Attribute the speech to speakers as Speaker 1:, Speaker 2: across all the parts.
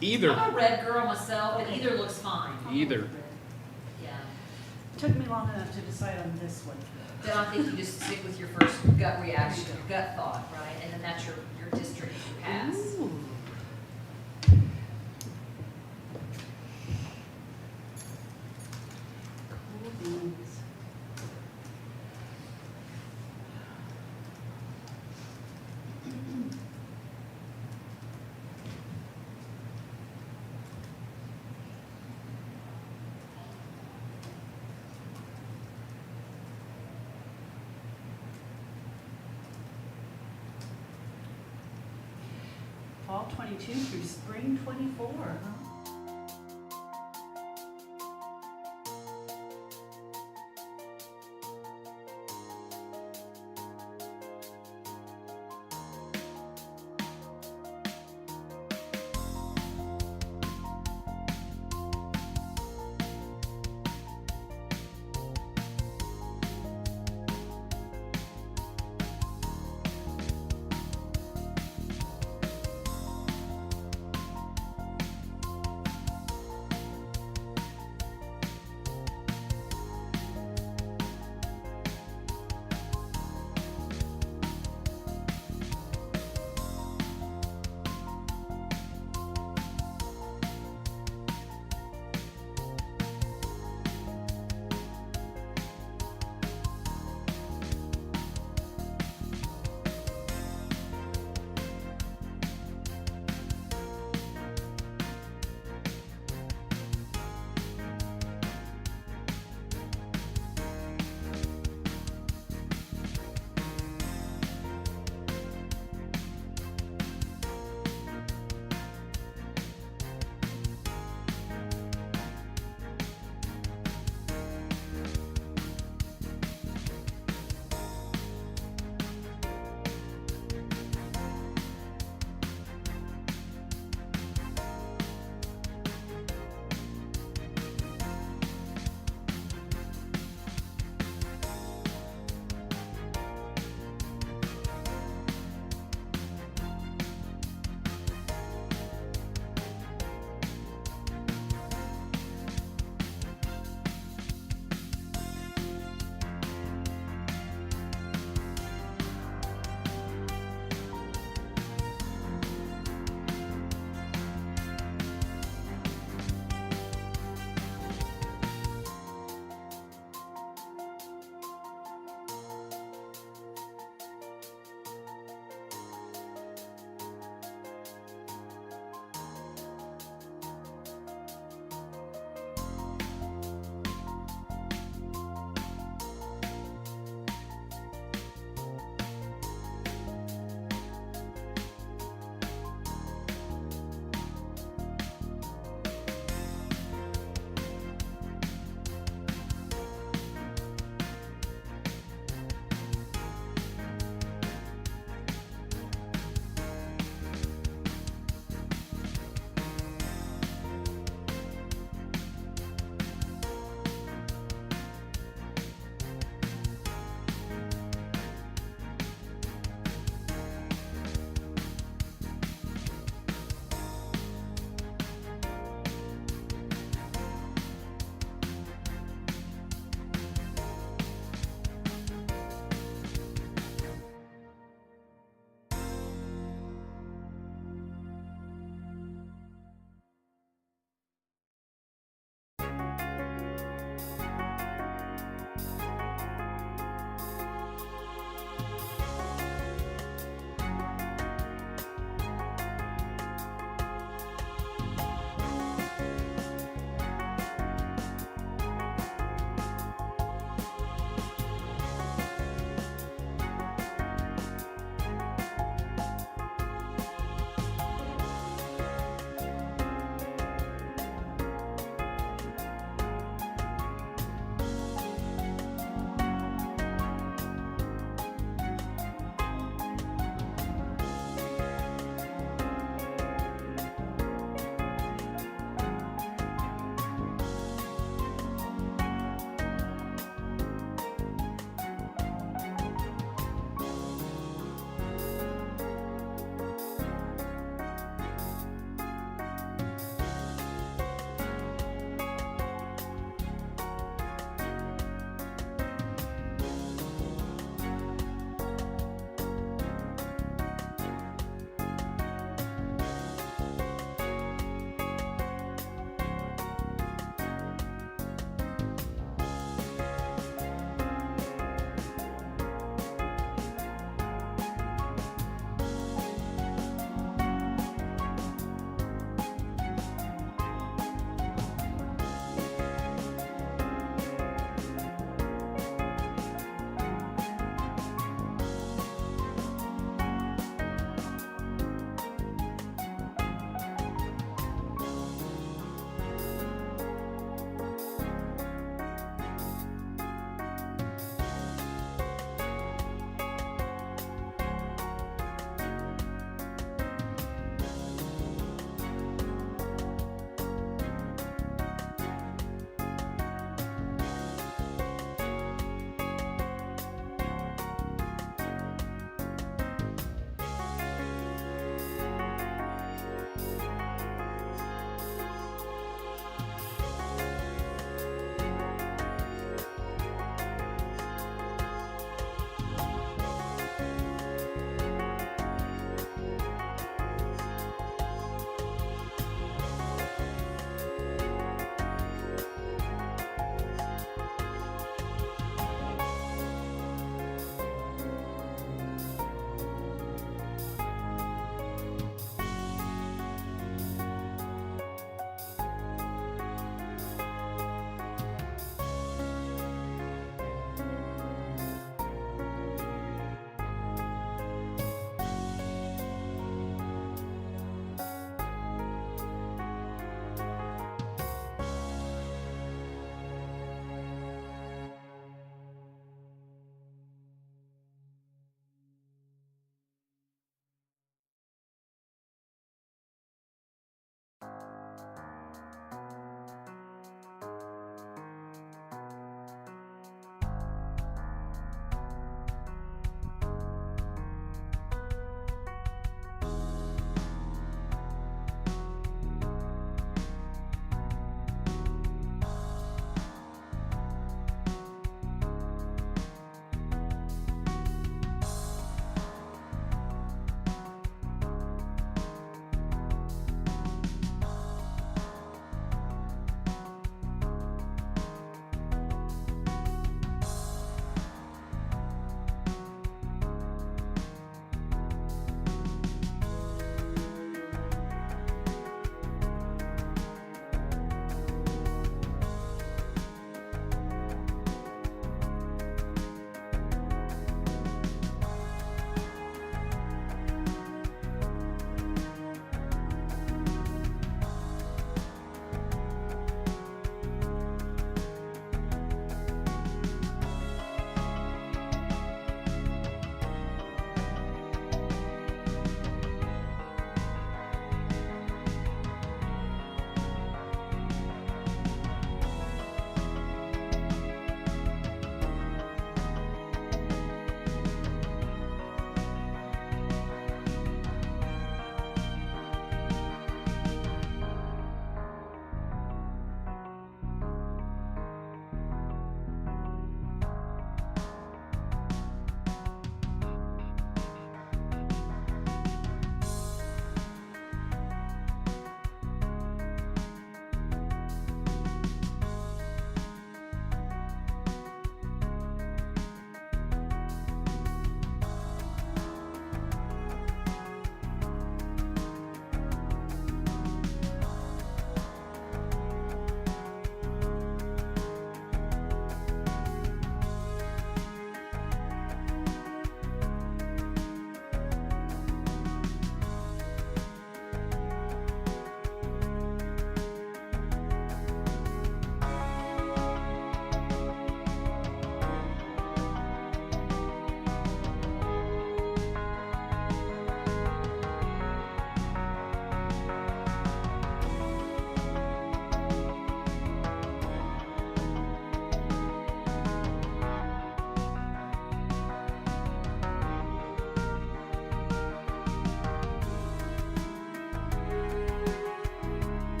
Speaker 1: Either.
Speaker 2: I'm a red girl myself, but either looks fine.
Speaker 1: Either.
Speaker 2: Yeah.
Speaker 3: Took me long enough to decide on this one.
Speaker 2: Then I think you just stick with your first gut reaction, your gut thought, right? And then that's your district to pass.
Speaker 3: Ooh. Cool beans. Fall 22 through spring 24, huh?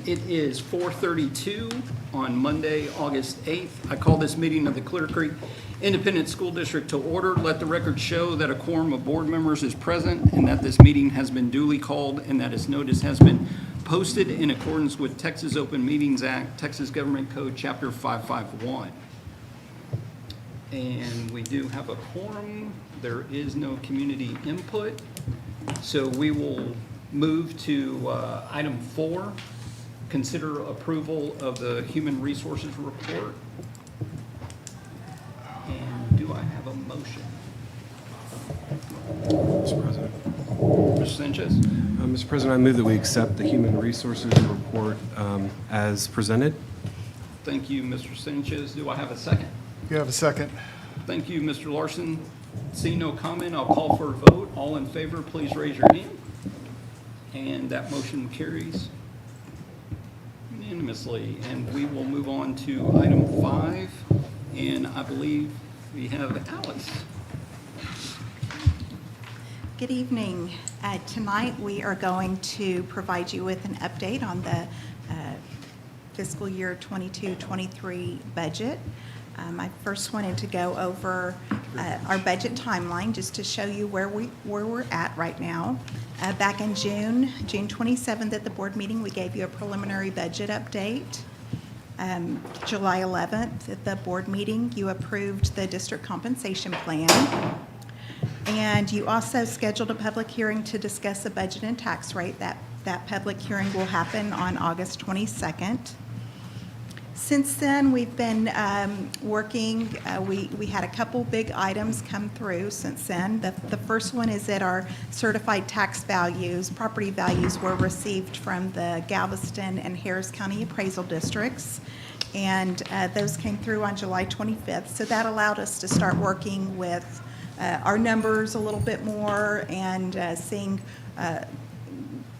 Speaker 1: It is 4:32 on Monday, August 8th. I call this meeting of the Clear Creek Independent School District to order. Let the record show that a quorum of board members is present and that this meeting has been duly called and that its notice has been posted in accordance with Texas Open Meetings Act, Texas Government Code, Chapter 551. And we do have a quorum. There is no community input. So we will move to item 4, consider approval of the Human Resources Report. And do I have a motion?
Speaker 4: Mr. President.
Speaker 1: Mr. Sanchez?
Speaker 4: Mr. President, I move that we accept the Human Resources Report as presented.
Speaker 1: Thank you, Mr. Sanchez. Do I have a second?
Speaker 5: You have a second.
Speaker 1: Thank you, Mr. Larson. Seeing no comment, I'll call for a vote. All in favor, please raise your hand. And that motion carries unanimously. And we will move on to item 5. And I believe we have Alice.
Speaker 6: Good evening. Tonight we are going to provide you with an update on the fiscal year 22-23 budget. I first wanted to go over our budget timeline just to show you where we're at right now. Back in June 27th at the board meeting, we gave you a preliminary budget update. July 11th at the board meeting, you approved the district compensation plan. And you also scheduled a public hearing to discuss the budget and tax rate. That public hearing will happen on August 22nd. Since then, we've been working. We had a couple big items come through since then. The first one is that our certified tax values, property values, were received from the Galveston and Harris County appraisal districts. And those came through on July 25th. So that allowed us to start working with our numbers a little bit more and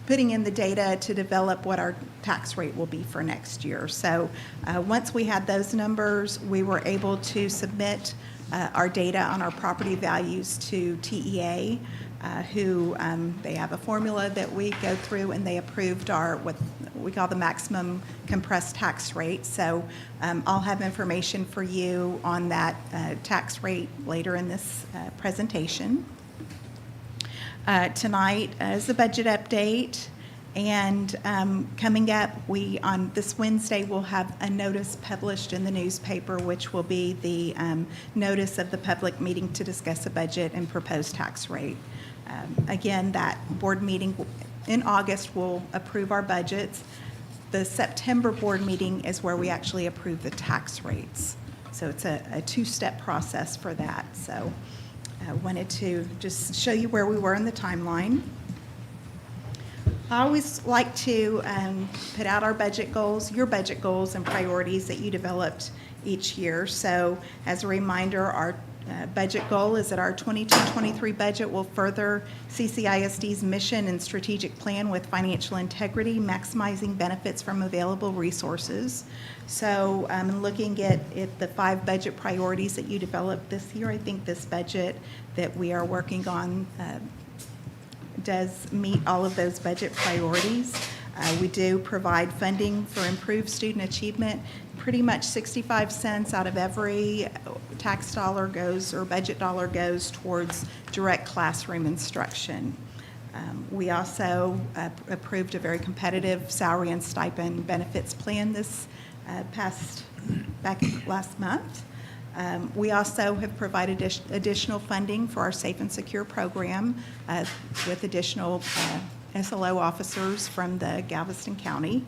Speaker 6: putting in the data to develop what our tax rate will be for next year. So once we had those numbers, we were able to submit our data on our property values to TEA, who they have a formula that we go through, and they approved what we call the maximum compressed tax rate. So I'll have information for you on that tax rate later in this presentation. Tonight is the budget update, and coming up, on this Wednesday, we'll have a notice published in the newspaper, which will be the notice of the public meeting to discuss the budget and proposed tax rate. Again, that board meeting in August will approve our budgets. The September board meeting is where we actually approve the tax rates. So it's a two-step process for that. So I wanted to just show you where we were in the timeline. I always like to put out our budget goals, your budget goals and priorities that you developed each year. So as a reminder, our budget goal is that our 22-23 budget will further CCISD's mission and strategic plan with financial integrity, maximizing benefits from available resources. So looking at the 5 budget priorities that you developed this year, I think this budget that we are working on does meet all of those budget priorities. We do provide funding for improved student achievement. Pretty much 65 cents out of every tax dollar or budget dollar goes towards direct classroom instruction. We also approved a very competitive salary and stipend benefits plan back last month. We also have provided additional funding for our Safe and Secure program with additional SLO officers from the Galveston County.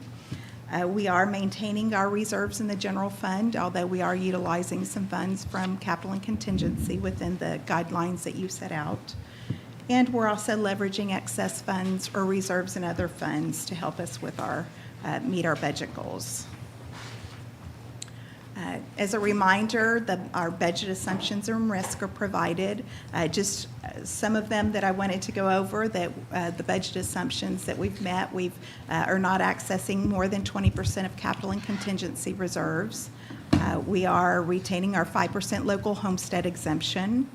Speaker 6: We are maintaining our reserves in the general fund, although we are utilizing some funds from capital and contingency within the guidelines that you set out. And we're also leveraging excess funds or reserves and other funds to help us with meet our budget goals. As a reminder, our budget assumptions and risk are provided. Just some of them that I wanted to go over, that the budget assumptions that we've met, we are not accessing more than 20% of capital and contingency reserves. We are retaining our 5% local homestead exemption.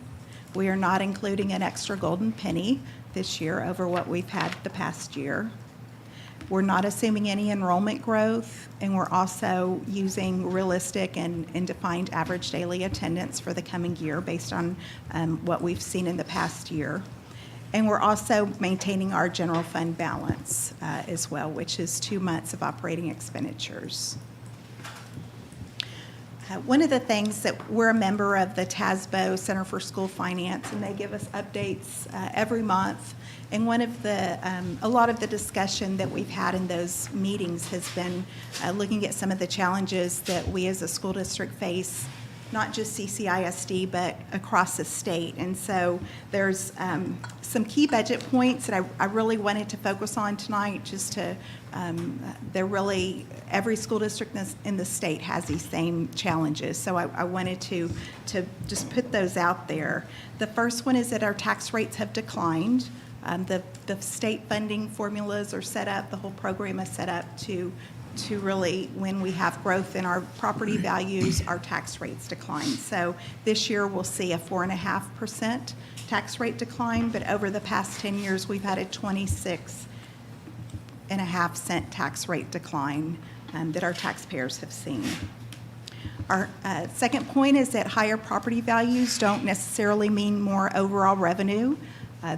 Speaker 6: We are not including an extra golden penny this year over what we've had the past year. We're not assuming any enrollment growth, and we're also using realistic and defined average daily attendance for the coming year based on what we've seen in the past year. And we're also maintaining our general fund balance as well, which is 2 months of operating expenditures. One of the things that we're a member of the TASBO Center for School Finance, and they give us updates every month. And one of the, a lot of the discussion that we've had in those meetings has been looking at some of the challenges that we as a school district face, not just CCISD, but across the state. And so there's some key budget points that I really wanted to focus on tonight, just to, they're really, every school district in the state has these same challenges. So I wanted to just put those out there. The first one is that our tax rates have declined. The state funding formulas are set up, the whole program is set up to really, when we have growth in our property values, our tax rates decline. So this year we'll see a 4.5% tax rate decline, but over the past 10 years we've had a 26.5-cent tax rate decline that our taxpayers have seen. Our second point is that higher property values don't necessarily mean more overall revenue.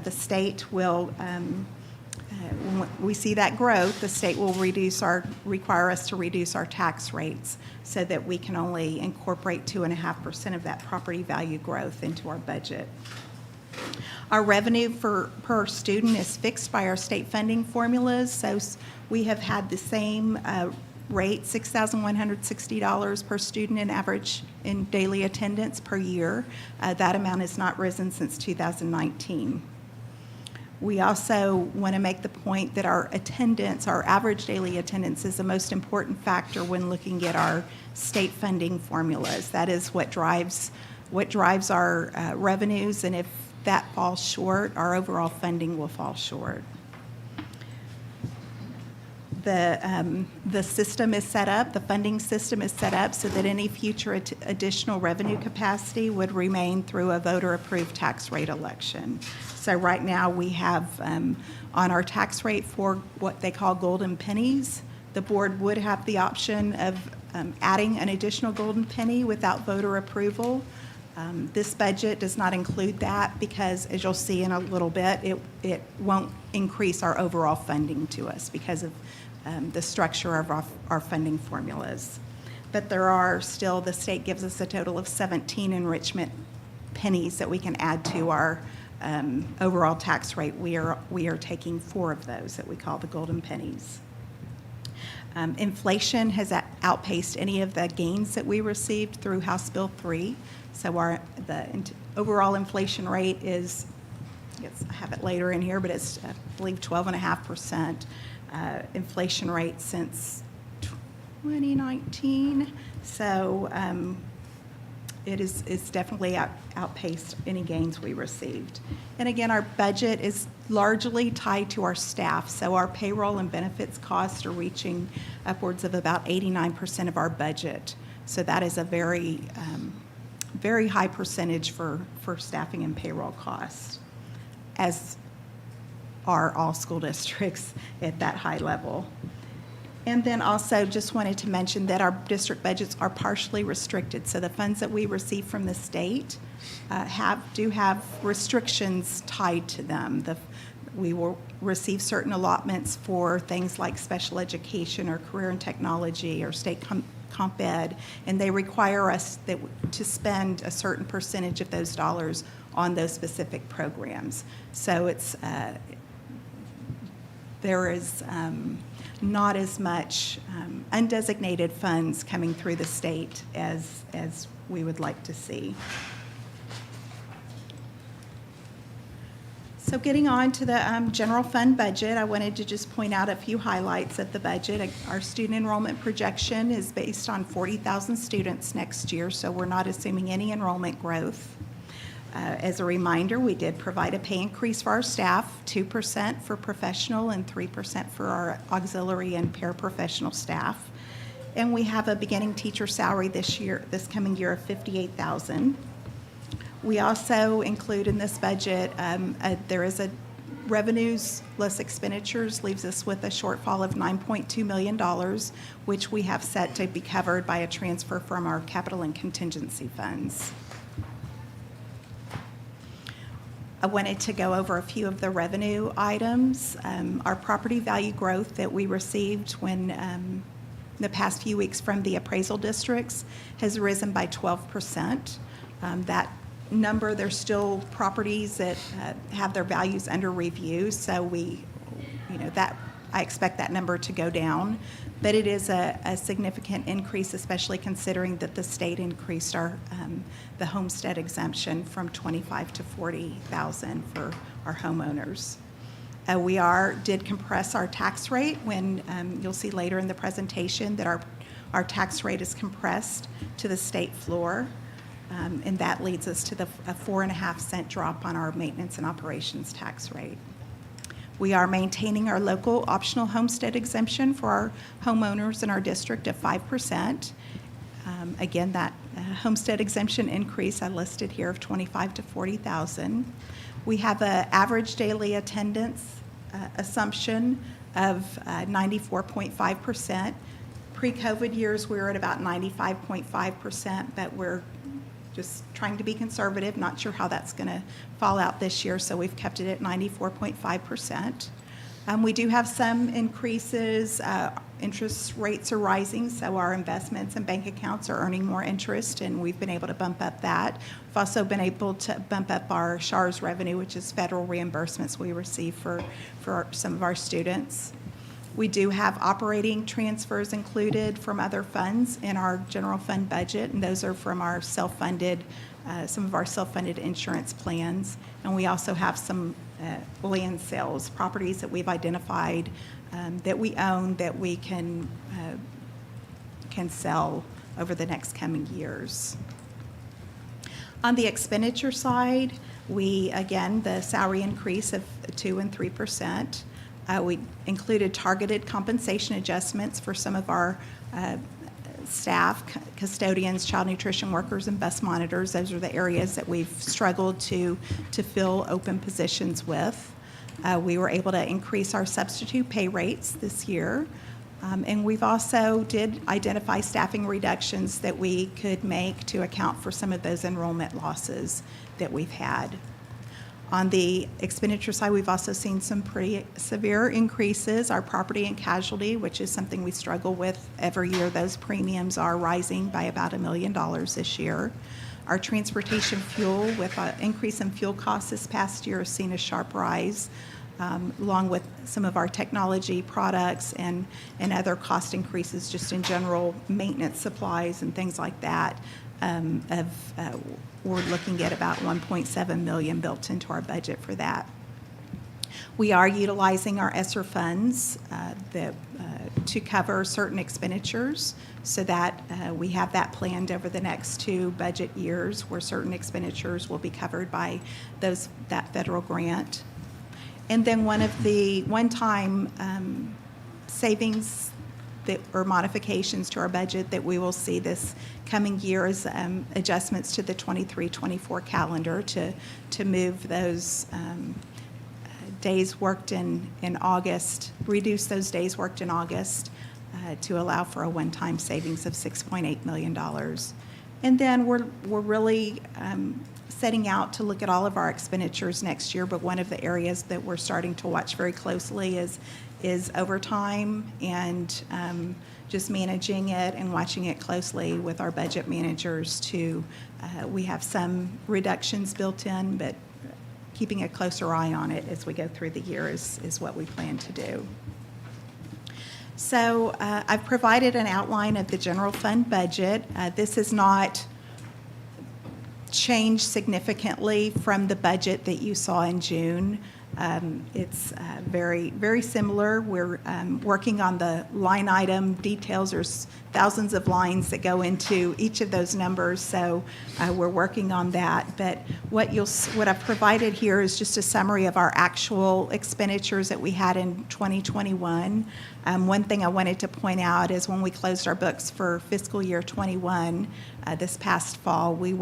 Speaker 6: The state will, when we see that growth, the state will require us to reduce our tax rates so that we can only incorporate 2.5% of that property value growth into our budget. Our revenue per student is fixed by our state funding formulas, so we have had the same rate, $6,160 per student in average in daily attendance per year. That amount has not risen since 2019. We also want to make the point that our attendance, our average daily attendance, is the most important factor when looking at our state funding formulas. That is what drives our revenues, and if that falls short, our overall funding will fall short. The system is set up, the funding system is set up so that any future additional revenue capacity would remain through a voter-approved tax rate election. So right now we have on our tax rate for what they call golden pennies, the board would have the option of adding an additional golden penny without voter approval. This budget does not include that because, as you'll see in a little bit, it won't increase our overall funding to us because of the structure of our funding formulas. But there are still, the state gives us a total of 17 enrichment pennies that we can add to our overall tax rate. We are taking 4 of those that we call the golden pennies. Inflation has outpaced any of the gains that we received through House Bill 3. So the overall inflation rate is, I have it later in here, but it's, I believe, 12.5%. Inflation rate since 2019. So it's definitely outpaced any gains we received. And again, our budget is largely tied to our staff. So our payroll and benefits costs are reaching upwards of about 89% of our budget. So that is a very, very high percentage for staffing and payroll costs, as are all school districts at that high level. And then also just wanted to mention that our district budgets are partially restricted. So the funds that we receive from the state do have restrictions tied to them. We will receive certain allotments for things like special education or career and technology or state comp ed, and they require us to spend a certain percentage of those dollars on those specific programs. So it's there is not as much undesignated funds coming through the state as we would like to see. So getting on to the general fund budget, I wanted to just point out a few highlights of the budget. Our student enrollment projection is based on 40,000 students next year, so we're not assuming any enrollment growth. As a reminder, we did provide a pay increase for our staff, 2% for professional and 3% for our auxiliary and paraprofessional staff. And we have a beginning teacher salary this coming year of $58,000. We also include in this budget, there is a revenues less expenditures leaves us with a shortfall of $9.2 million, which we have set to be covered by a transfer from our capital and contingency funds. I wanted to go over a few of the revenue items. Our property value growth that we received when the past few weeks from the appraisal districts has risen by 12%. That number, there's still properties that have their values under review, so I expect that number to go down. But it is a significant increase, especially considering that the state increased the homestead exemption from $25,000 to $40,000 for our homeowners. We did compress our tax rate when you'll see later in the presentation that our tax rate is compressed to the state floor, and that leads us to a 4.5-cent drop on our maintenance and operations tax rate. We are maintaining our local optional homestead exemption for our homeowners in our district of 5%. Again, that homestead exemption increase I listed here of $25,000 to $40,000. We have an average daily attendance assumption of 94.5%. Pre-COVID years, we were at about 95.5%, but we're just trying to be conservative, not sure how that's going to fall out this year, so we've kept it at 94.5%. We do have some increases. Interest rates are rising, so our investments and bank accounts are earning more interest, and we've been able to bump up that. We've also been able to bump up our SHARS revenue, which is federal reimbursements we receive for some of our students. We do have operating transfers included from other funds in our general fund budget, and those are from our self-funded, some of our self-funded insurance plans. And we also have some land sales, properties that we've identified that we own that we can sell over the next coming years. On the expenditure side, the salary increase of 2% and 3%. We included targeted compensation adjustments for some of our staff, custodians, child nutrition workers, and bus monitors. Those are the areas that we've struggled to fill open positions with. We were able to increase our substitute pay rates this year. And we've also did identify staffing reductions that we could make to account for some of those enrollment losses that we've had. On the expenditure side, we've also seen some pretty severe increases. Our property and casualty, which is something we struggle with every year, those premiums are rising by about $1 million this year. Our transportation fuel, with an increase in fuel costs this past year, has seen a sharp rise, along with some of our technology products and other cost increases just in general maintenance supplies and things like that. We're looking at about $1.7 million built into our budget for that. We are utilizing our ESSER funds to cover certain expenditures, so that we have that planned over the next 2 budget years where certain expenditures will be covered by that federal grant. And then one of the one-time savings or modifications to our budget that we will see this coming year is adjustments to the 23-24 calendar to move those days worked in August, reduce those days worked in August to allow for a one-time savings of $6.8 million. And then we're really setting out to look at all of our expenditures next year, but one of the areas that we're starting to watch very closely is overtime, and just managing it and watching it closely with our budget managers we have some reductions built in, but keeping a closer eye on it as we go through the year is what we plan to do. So I've provided an outline of the general fund budget. This has not changed significantly from the budget that you saw in June. It's very, very similar. We're working on the line item details. There's thousands of lines that go into each of those numbers, so we're working on that. But what I've provided here is just a summary of our actual expenditures that we had in 2021. One thing I wanted to point out is when we closed our books for fiscal year 21 this past fall, we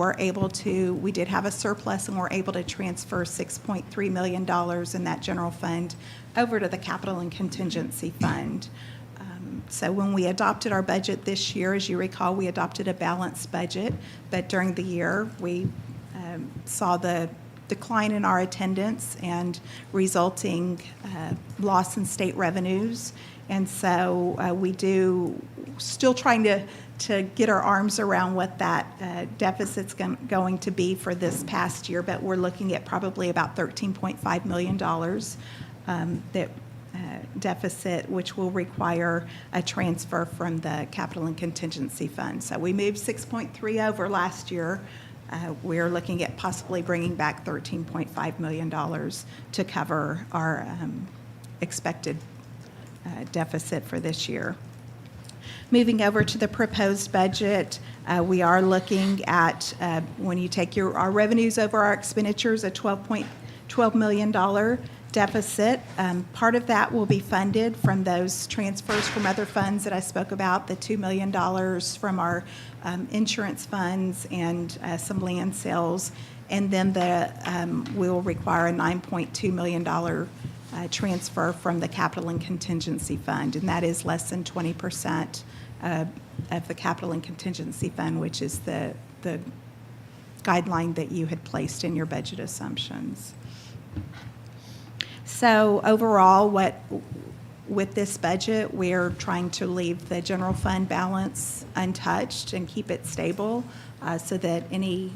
Speaker 6: did have a surplus, and we're able to transfer $6.3 million in that general fund over to the capital and contingency fund. So when we adopted our budget this year, as you recall, we adopted a balanced budget, but during the year, we saw the decline in our attendance and resulting loss in state revenues. And so we do still trying to get our arms around what that deficit's going to be for this past year, but we're looking at probably about $13.5 million that deficit, which will require a transfer from the capital and contingency fund. So we moved 6.3 over last year. We're looking at possibly bringing back $13.5 million to cover our expected deficit for this year. Moving over to the proposed budget, we are looking at, when you take our revenues over our expenditures, a $12 million deficit. Part of that will be funded from those transfers from other funds that I spoke about, the $2 million from our insurance funds and some land sales. And then we'll require a $9.2 million transfer from the capital and contingency fund, and that is less than 20% of the capital and contingency fund, which is the guideline that you had placed in your budget assumptions. So overall, with this budget, we're trying to leave the general fund balance untouched and keep it stable so that any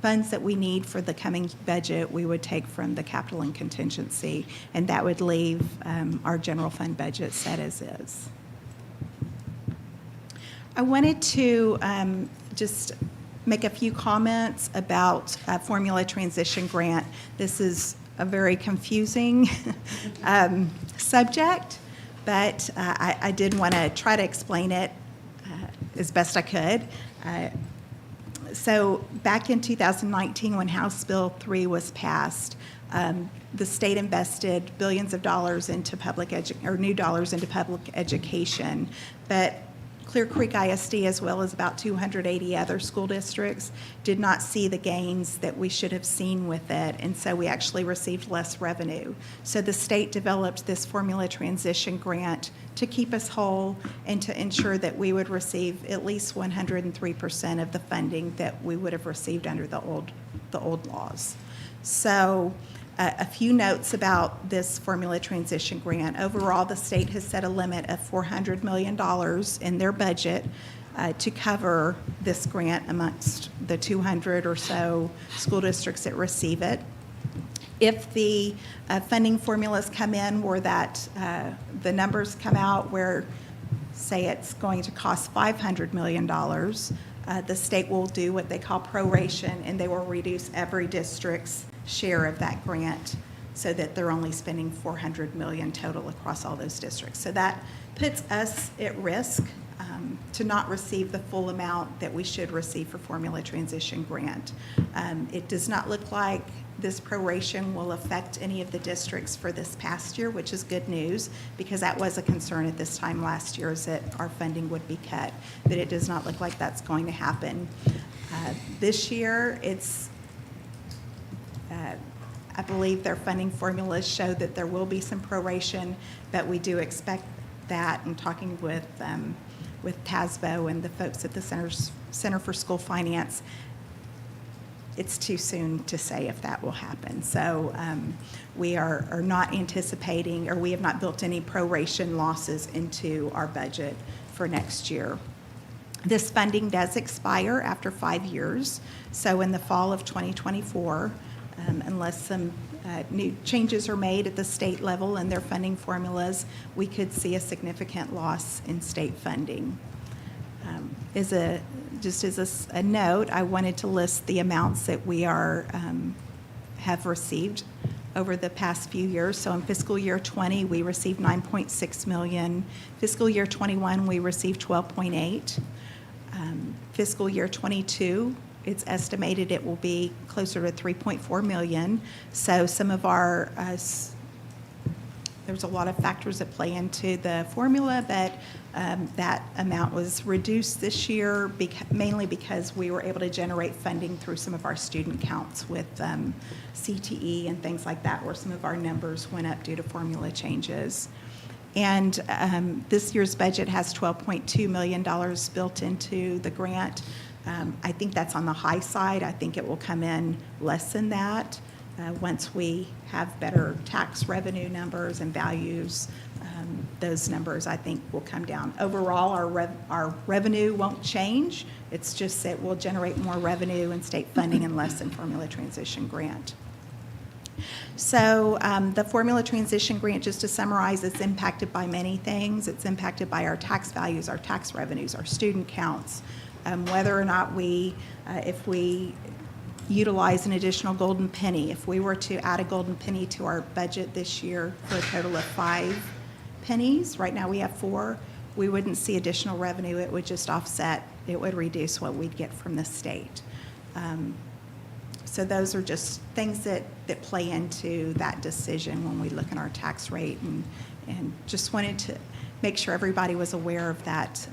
Speaker 6: funds that we need for the coming budget, we would take from the capital and contingency, and that would leave our general fund budget set as is. I wanted to just make a few comments about formula transition grant. This is a very confusing subject, but I did want to try to explain it as best I could. So back in 2019, when House Bill 3 was passed, the state invested billions of dollars into new dollars into public education, but Clear Creek ISD, as well as about 280 other school districts, did not see the gains that we should have seen with it, and so we actually received less revenue. So the state developed this formula transition grant to keep us whole and to ensure that we would receive at least 103% of the funding that we would have received under the old laws. So a few notes about this formula transition grant. Overall, the state has set a limit of $400 million in their budget to cover this grant amongst the 200 or so school districts that receive it. If the funding formulas come in where that the numbers come out where, say, it's going to cost $500 million, the state will do what they call proration, and they will reduce every district's share of that grant so that they're only spending $400 million total across all those districts. So that puts us at risk to not receive the full amount that we should receive for formula transition grant. It does not look like this proration will affect any of the districts for this past year, which is good news, because that was a concern at this time last year, is that our funding would be cut. But it does not look like that's going to happen. This year, I believe their funding formulas show that there will be some proration, but we do expect that. I'm talking with TASBO and the folks at the Center for School Finance. It's too soon to say if that will happen. So we are not anticipating, or we have not built any proration losses into our budget for next year. This funding does expire after 5 years, so in the fall of 2024, unless some new changes are made at the state level and their funding formulas, we could see a significant loss in state funding. Just as a note, I wanted to list the amounts that we have received over the past few years. So in fiscal year 20, we received $9.6 million. Fiscal year 21, we received $12.8. Fiscal year 22, it's estimated it will be closer to $3.4 million. So some of our there there's a lot of factors that play into the formula, but that amount was reduced this year mainly because we were able to generate funding through some of our student counts with CTE and things like that, where some of our numbers went up due to formula changes. And this year's budget has $12.2 million built into the grant. I think that's on the high side. I think it will come in less than that once we have better tax revenue numbers and values. Those numbers, I think, will come down. Overall, our revenue won't change. It's just that we'll generate more revenue in state funding and less in formula transition grant. So the formula transition grant, just to summarize, it's impacted by many things. It's impacted by our tax values, our tax revenues, our student counts, whether or not if we utilize an additional golden penny. If we were to add a golden penny to our budget this year for a total of 5 pennies, right now we have 4, we wouldn't see additional revenue. It would just offset, it would reduce what we'd get from the state. So those are just things that play into that decision when we look at our tax rate, and just wanted to make sure everybody was aware of that,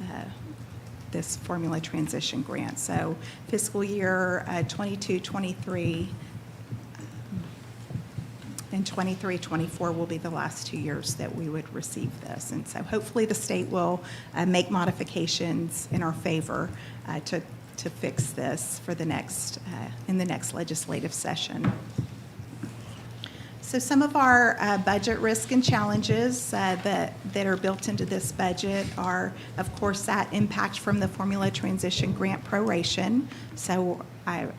Speaker 6: this formula transition grant. So fiscal year 22-23 and 23-24 will be the last 2 years that we would receive this. And so hopefully the state will make modifications in our favor to fix this for the next in the next legislative session. So some of our budget risk and challenges that are built into this budget are, of course, that impact from the formula transition grant proration. So I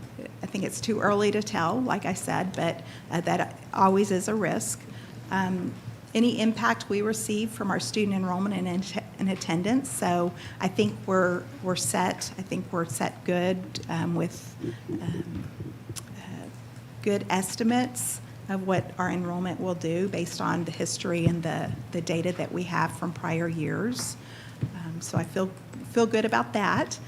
Speaker 6: think it's too early to tell, like I said, but that always is a risk. Any impact we receive from our student enrollment and attendance. So I think we're set. I think we're set good with good estimates of what our enrollment will do based on the history and the data that we have from prior years. So I feel good about that.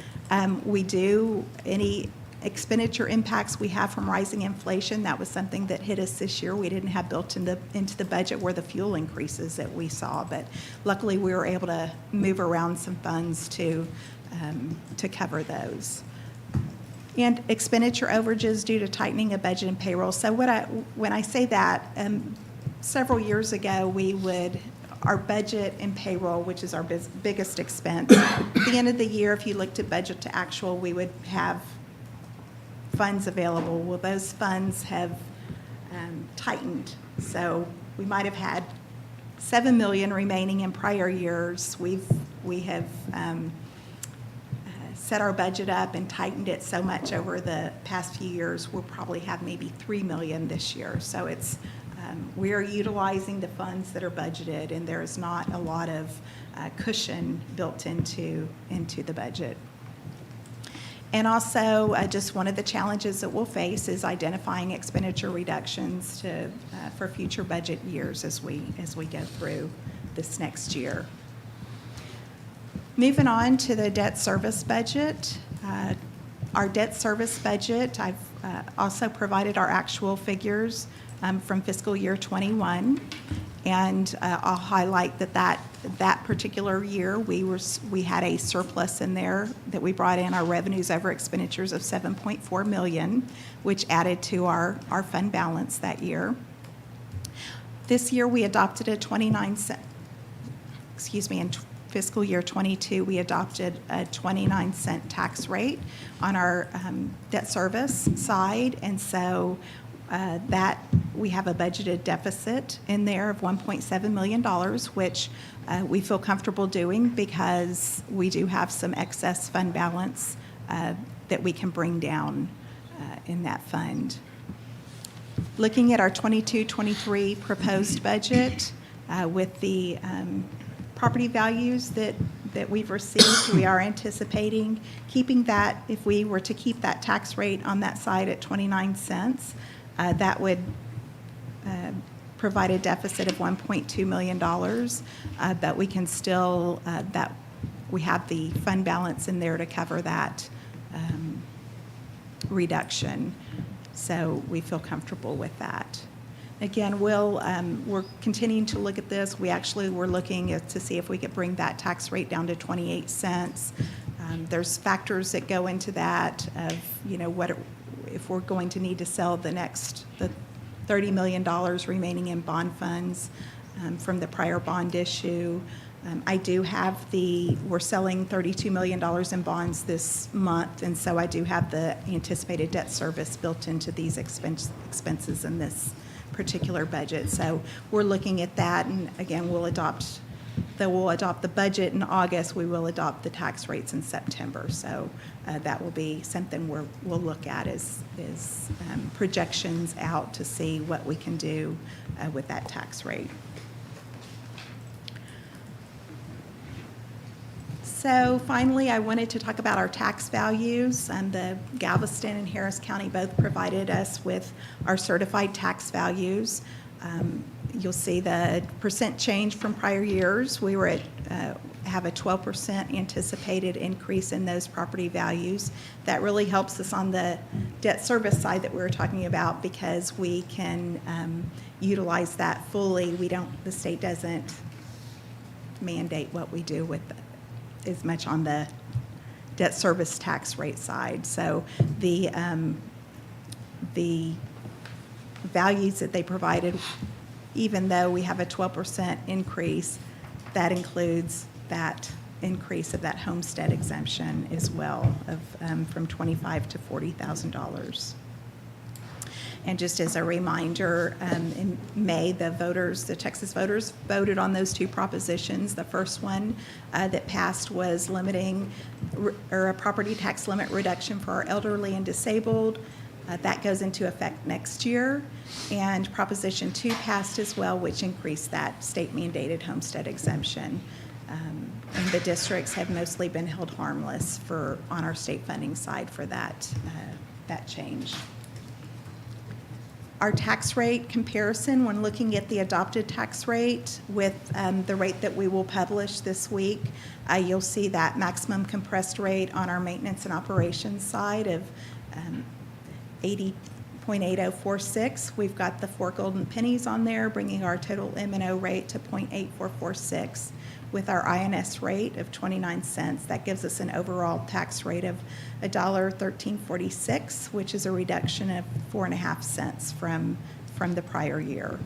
Speaker 6: We do any expenditure impacts we have from rising inflation. That was something that hit us this year. We didn't have built into the budget were the fuel increases that we saw, but luckily we were able to move around some funds to cover those. And expenditure overages due to tightening of budget and payroll. So when I say that, several years ago our budget and payroll, which is our biggest expense, at the end of the year, if you looked at budget to actual, we would have funds available. Well, those funds have tightened. So we might have had $7 million remaining in prior years. We have set our budget up and tightened it so much over the past few years. We'll probably have maybe $3 million this year. So it's we are utilizing the funds that are budgeted, and there is not a lot of cushion built into the budget. And also, just one of the challenges that we'll face is identifying expenditure reductions for future budget years as we go through this next year. Moving on to the debt service budget. Our debt service budget, I've also provided our actual figures from fiscal year 21, and I'll highlight that particular year we had a surplus in there that we brought in our revenues over expenditures of $7.4 million, which added to our fund balance that year. This year we adopted a 29-cent, in fiscal year 22 we adopted a 29-cent tax rate on our debt service side, and so that we have a budgeted deficit in there of $1.7 million, which we feel comfortable doing because we do have some excess fund balance that we can bring down in that fund. Looking at our 22-23 proposed budget with the property values that we've received, we are anticipating keeping that, if we were to keep that tax rate on that side at 29 cents, that would provide a deficit of $1.2 million, but we can still, that we have the fund balance in there to cover that reduction. So we feel comfortable with that. Again, we're continuing to look at this. We actually were looking to see if we could bring that tax rate down to 28 cents. There's factors that go into that of, if we're going to need to sell the $30 million remaining in bond funds from the prior bond issue. I do have we're selling $32 million in bonds this month, and so I do have the anticipated debt service built into these expenses in this particular budget. So we're looking at that, and again, we'll adopt the budget in August. We will adopt the tax rates in September. So that will be something we'll look at is projections out to see what we can do with that tax rate. So finally, I wanted to talk about our tax values. The Galveston and Harris County both provided us with our certified tax values. You'll see the percent change from prior years. We were have a 12% anticipated increase in those property values. That really helps us on the debt service side that we were talking about, because we can utilize that fully. The state doesn't mandate what we do with as much on the debt service tax rate side. So the values that they provided, even though we have a 12% increase, that includes that increase of that homestead exemption as well, of from $25,000 to $40,000. And just as a reminder, in May, the Texas voters voted on those two propositions. The first one that passed was limiting or a property tax limit reduction for our elderly and disabled. That goes into effect next year. And Proposition 2 passed as well, which increased that state-mandated homestead exemption. And the districts have mostly been held harmless on our state funding side for that change. Our tax rate comparison, when looking at the adopted tax rate with the rate that we will publish this week, you'll see that maximum compressed rate on our maintenance and operations side of 80.8046. We've got the 4 golden pennies on there, bringing our total M&O rate to 0.8446. With our INS rate of 29 cents, that gives us an overall tax rate of $1.1346, which is a reduction of 4.5 cents from the prior year.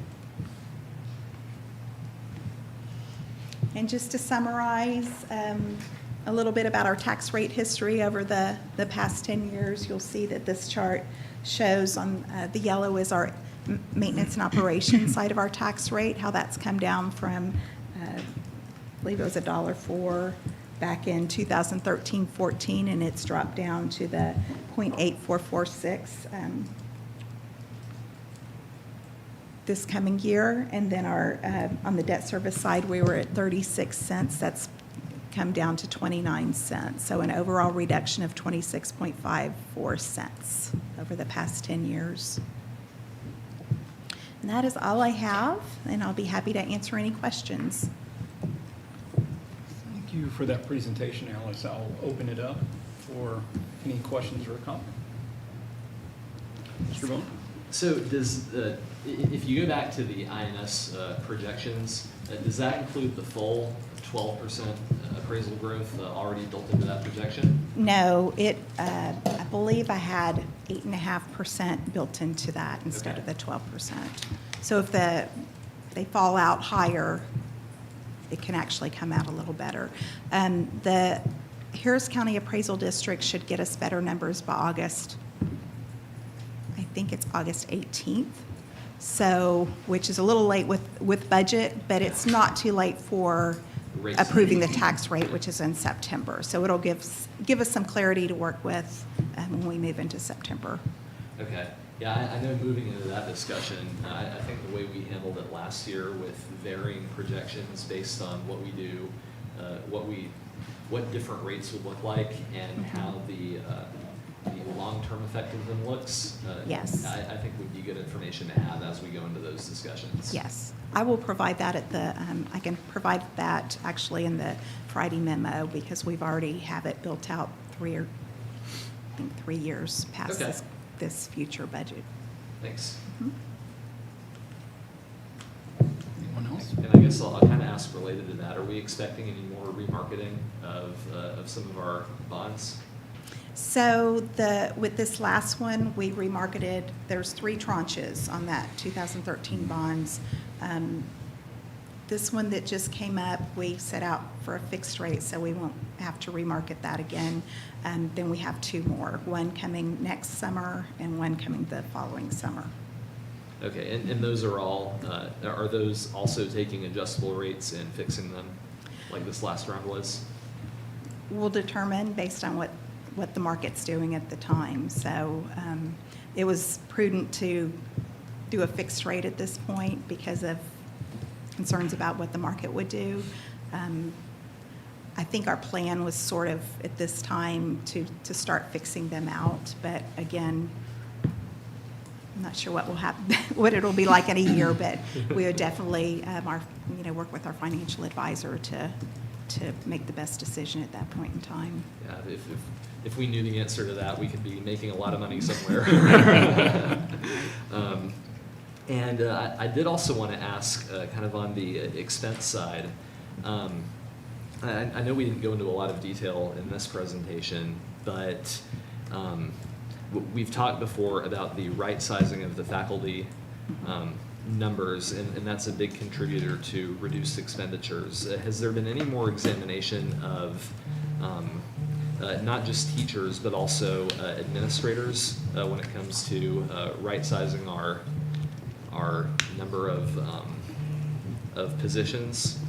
Speaker 6: And just to summarize a little bit about our tax rate history over the past 10 years, you'll see that this chart shows on the yellow is our maintenance and operations side of our tax rate, how that's come down from I believe it was $1.04 back in 2013-14, and it's dropped down to the 0.8446 this coming year. And then on the debt service side, we were at 36 cents. That's come down to 29 cents. So an overall reduction of 26.54 cents over the past 10 years. And that is all I have, and I'll be happy to answer any questions.
Speaker 1: Thank you for that presentation, Alice. I'll open it up for any questions or comment. Mr. Bone?
Speaker 5: So if you go back to the INS projections, does that include the full 12% appraisal growth already built into that projection?
Speaker 6: No, I believe I had 8.5% built into that instead of the 12%. So if they fall out higher, it can actually come out a little better. The Harris County Appraisal District should get us better numbers by August. I think it's August 18th. So, which is a little late with budget, but it's not too late for approving the tax rate, which is in September. So it'll give us some clarity to work with when we move into September.
Speaker 5: Okay. Yeah, I know moving into that discussion, I think the way we handled it last year with varying projections based on what we do, what different rates would look like, and how the long-term effect of them looks.
Speaker 6: Yes.
Speaker 5: I think would be good information to have as we go into those discussions.
Speaker 6: Yes, I will provide that I can provide that actually in the Friday memo, because we've already have it built out 3 years past
Speaker 5: Okay.
Speaker 6: this future budget.
Speaker 5: Thanks.
Speaker 6: Mm-hmm.
Speaker 5: And I guess I'll kind of ask related to that, are we expecting any more remarketing of some of our bonds?
Speaker 6: So with this last one, we remarketed, there's 3 tranches on that 2013 bonds. This one that just came up, we set out for a fixed rate, so we won't have to remarket that again. Then we have 2 more, one coming next summer and one coming the following summer.
Speaker 5: Okay, and those are those also taking adjustable rates and fixing them like this last round was?
Speaker 6: We'll determine based on what the market's doing at the time. So it was prudent to do a fixed rate at this point because of concerns about what the market would do. I think our plan was sort of at this time to start fixing them out, but again, I'm not sure what will happen, what it'll be like in a year, but we would definitely work with our financial advisor to make the best decision at that point in time.
Speaker 5: Yeah, if we knew the answer to that, we could be making a lot of money somewhere. And I did also want to ask, kind of on the expense side, I know we didn't go into a lot of detail in this presentation, but we've talked before about the right sizing of the faculty numbers, and that's a big contributor to reduced expenditures. Has there been any more examination of not just teachers, but also administrators when it comes to right sizing our number of positions?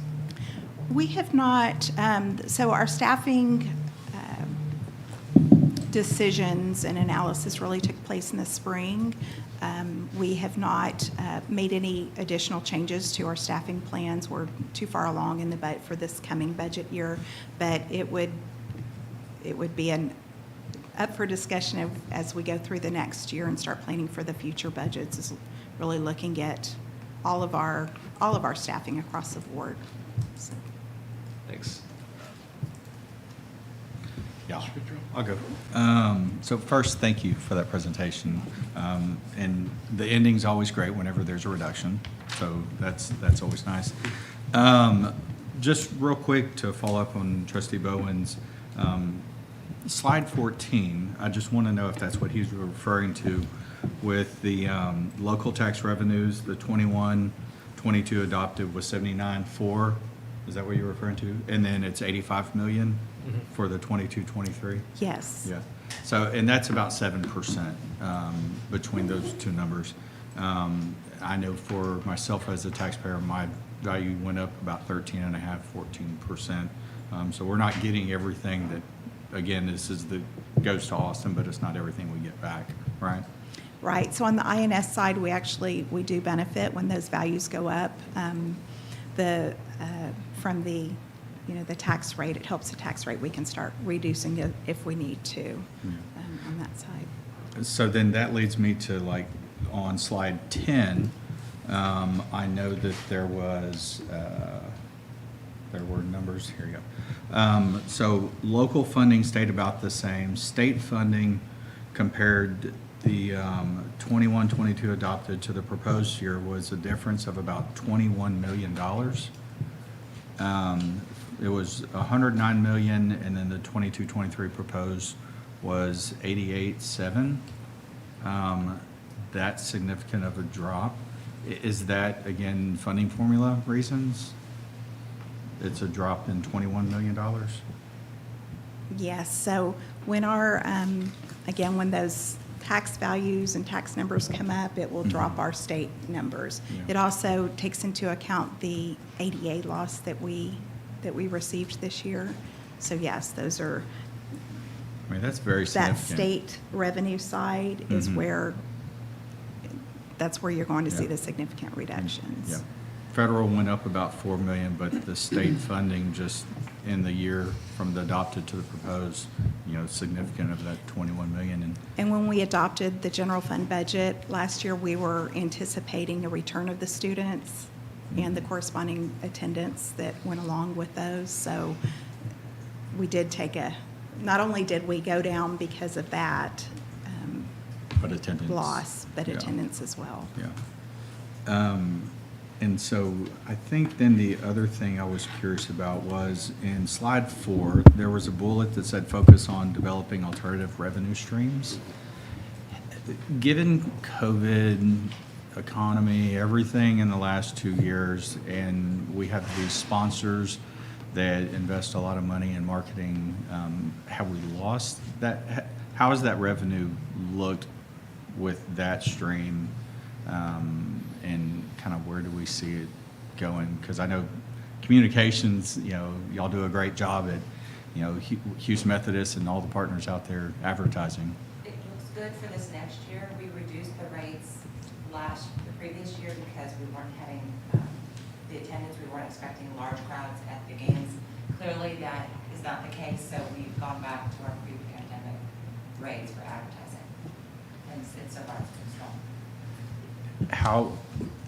Speaker 6: We have not, so our staffing decisions and analysis really took place in the spring. We have not made any additional changes to our staffing plans. We're too far along in the budget for this coming budget year, but it would be up for discussion as we go through the next year and start planning for the future budgets, is really looking at all of our staffing across the board. So.
Speaker 5: Thanks.
Speaker 7: Yeah, I'll go. So first, thank you for that presentation. And the ending's always great whenever there's a reduction, so that's always nice. Just real quick to follow up on Trustee Bowen's slide 14, I just want to know if that's what he's referring to with the local tax revenues, the 21-22 adopted was 79.4. Is that what you're referring to? And then it's 85 million for the 22-23?
Speaker 6: Yes.
Speaker 7: Yeah. So, and that's about 7% between those two numbers. I know for myself as a taxpayer, my value went up about 13.5%, 14%. So we're not getting everything that, again, goes to Austin, but it's not everything we get back, right?
Speaker 6: Right. So on the INS side, we do benefit when those values go up. From the tax rate, it helps the tax rate. We can start reducing it if we need to on that side.
Speaker 7: So then that leads me to on slide 10, I know that there were numbers, here you go. So local funding stayed about the same. State funding compared the 21-22 adopted to the proposed year was a difference of about $21 million. It was 109 million, and then the 22-23 proposed was 88.7. That's significant of a drop. Is that, again, funding formula reasons? It's a drop in $21 million?
Speaker 6: Yes. So when when those tax values and tax numbers come up, it will drop our state numbers.
Speaker 7: Yeah.
Speaker 6: It also takes into account the ADA loss that we received this year. So yes, those are.
Speaker 7: I mean, that's very
Speaker 6: That
Speaker 7: significant.
Speaker 6: state revenue side is
Speaker 7: Mhm.
Speaker 6: that's where you're going to see
Speaker 7: Yeah.
Speaker 6: the significant reductions.
Speaker 7: Yeah. Federal went up about 4 million, but the state funding just in the year from the adopted to the proposed, significant of that 21 million.
Speaker 6: And when we adopted the general fund budget last year, we were anticipating a return of the students and the corresponding attendance that went along with those. So we did not only did we go down because of that
Speaker 7: But attendance.
Speaker 6: loss, but
Speaker 7: Yeah.
Speaker 6: attendance as well.
Speaker 7: Yeah. And so I think then the other thing I was curious about was in slide 4, there was a bullet that said focus on developing alternative revenue streams. Given COVID, economy, everything in the last 2 years, and we have these sponsors that invest a lot of money in marketing, have we lost that? How has that revenue looked with that stream? And kind of where do we see it going? Because I know communications, y'all do a great job at, Hughes Methodist and all the partners out there advertising.
Speaker 8: It looks good for this next year. We reduced the rates the previous year because we weren't having the attendance. We weren't expecting large crowds at the games. Clearly, that is not the case, so we've gone back to our pre-pandemic rates for advertising. And so far, it's been strong.
Speaker 7: How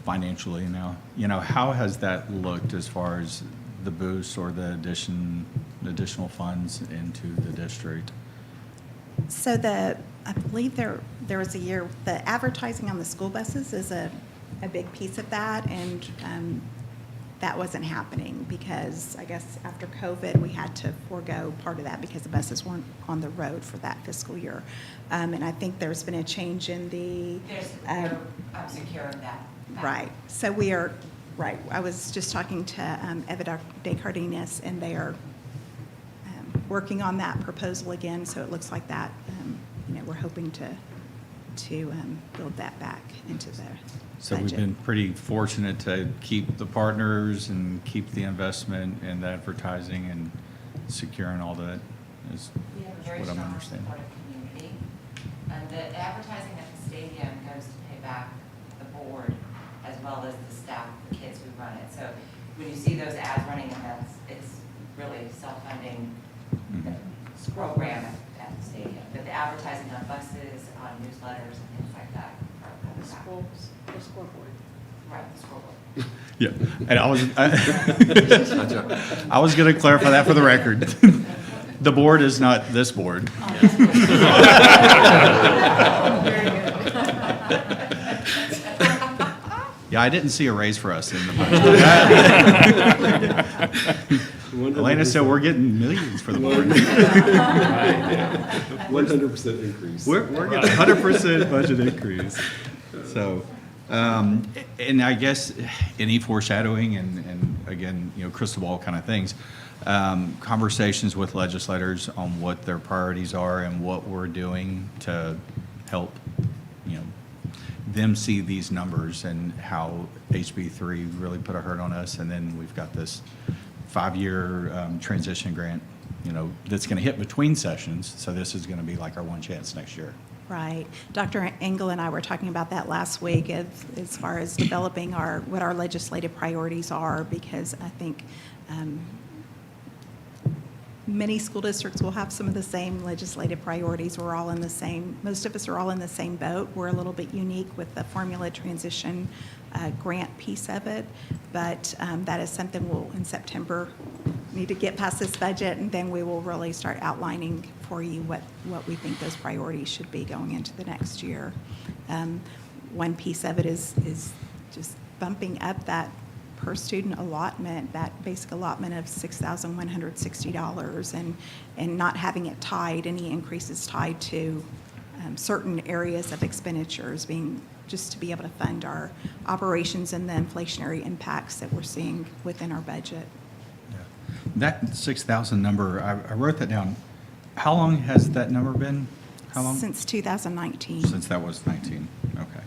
Speaker 7: financially now, how has that looked as far as the boost or the additional funds into the district?
Speaker 6: So I believe there was a year, the advertising on the school buses is a big piece of that, and that wasn't happening because I guess after COVID, we had to forego part of that because the buses weren't on the road for that fiscal year. And I think there's been a change in the.
Speaker 8: We're securing that.
Speaker 6: Right. So we are, right. I was just talking to Eva Descardenas, and they are working on that proposal again. So it looks like that, we're hoping to build that back into the
Speaker 7: So
Speaker 6: budget.
Speaker 7: we've been pretty fortunate to keep the partners and keep the investment and the advertising and securing all that is
Speaker 8: We have a very
Speaker 7: what I'm
Speaker 8: strong
Speaker 7: understanding.
Speaker 8: supportive community. And the advertising at the stadium goes to pay back the board as well as the staff, the kids who run it. So when you see those ads running events, it's really self-funding program at the stadium. But the advertising on buses, on newsletters and things like that are coming back.
Speaker 3: The scoreboard.
Speaker 8: Right, the scoreboard.
Speaker 7: Yeah, and I was going to clarify that for the record. The board is not this board. Yeah, I didn't see a raise for us in the budget. Elena said we're getting millions for the board.
Speaker 4: 100% increase.
Speaker 7: We're getting 100% budget increase. So, and I guess any foreshadowing and again, crystal ball kind of things, conversations with legislators on what their priorities are and what we're doing to help, them see these numbers and how HB3 really put a hurt on us. And then we've got this 5-year transition grant, that's going to hit between sessions. So this is going to be like our one chance next year.
Speaker 6: Right. Dr. Engel and I were talking about that last week as far as developing what our legislative priorities are, because I think many school districts will have some of the same legislative priorities. Most of us are all in the same boat. We're a little bit unique with the formula transition grant piece of it, but that is something we'll, in September, need to get past this budget, and then we will really start outlining for you what we think those priorities should be going into the next year. One piece of it is just bumping up that per student allotment, that basic allotment of $6,160, and not having it any increases tied to certain areas of expenditures, being just to be able to fund our operations and the inflationary impacts that we're seeing within our budget.
Speaker 7: Yeah. That 6,000 number, I wrote that down. How long has that number been? How long?
Speaker 6: Since 2019.
Speaker 7: Since that was 19, okay.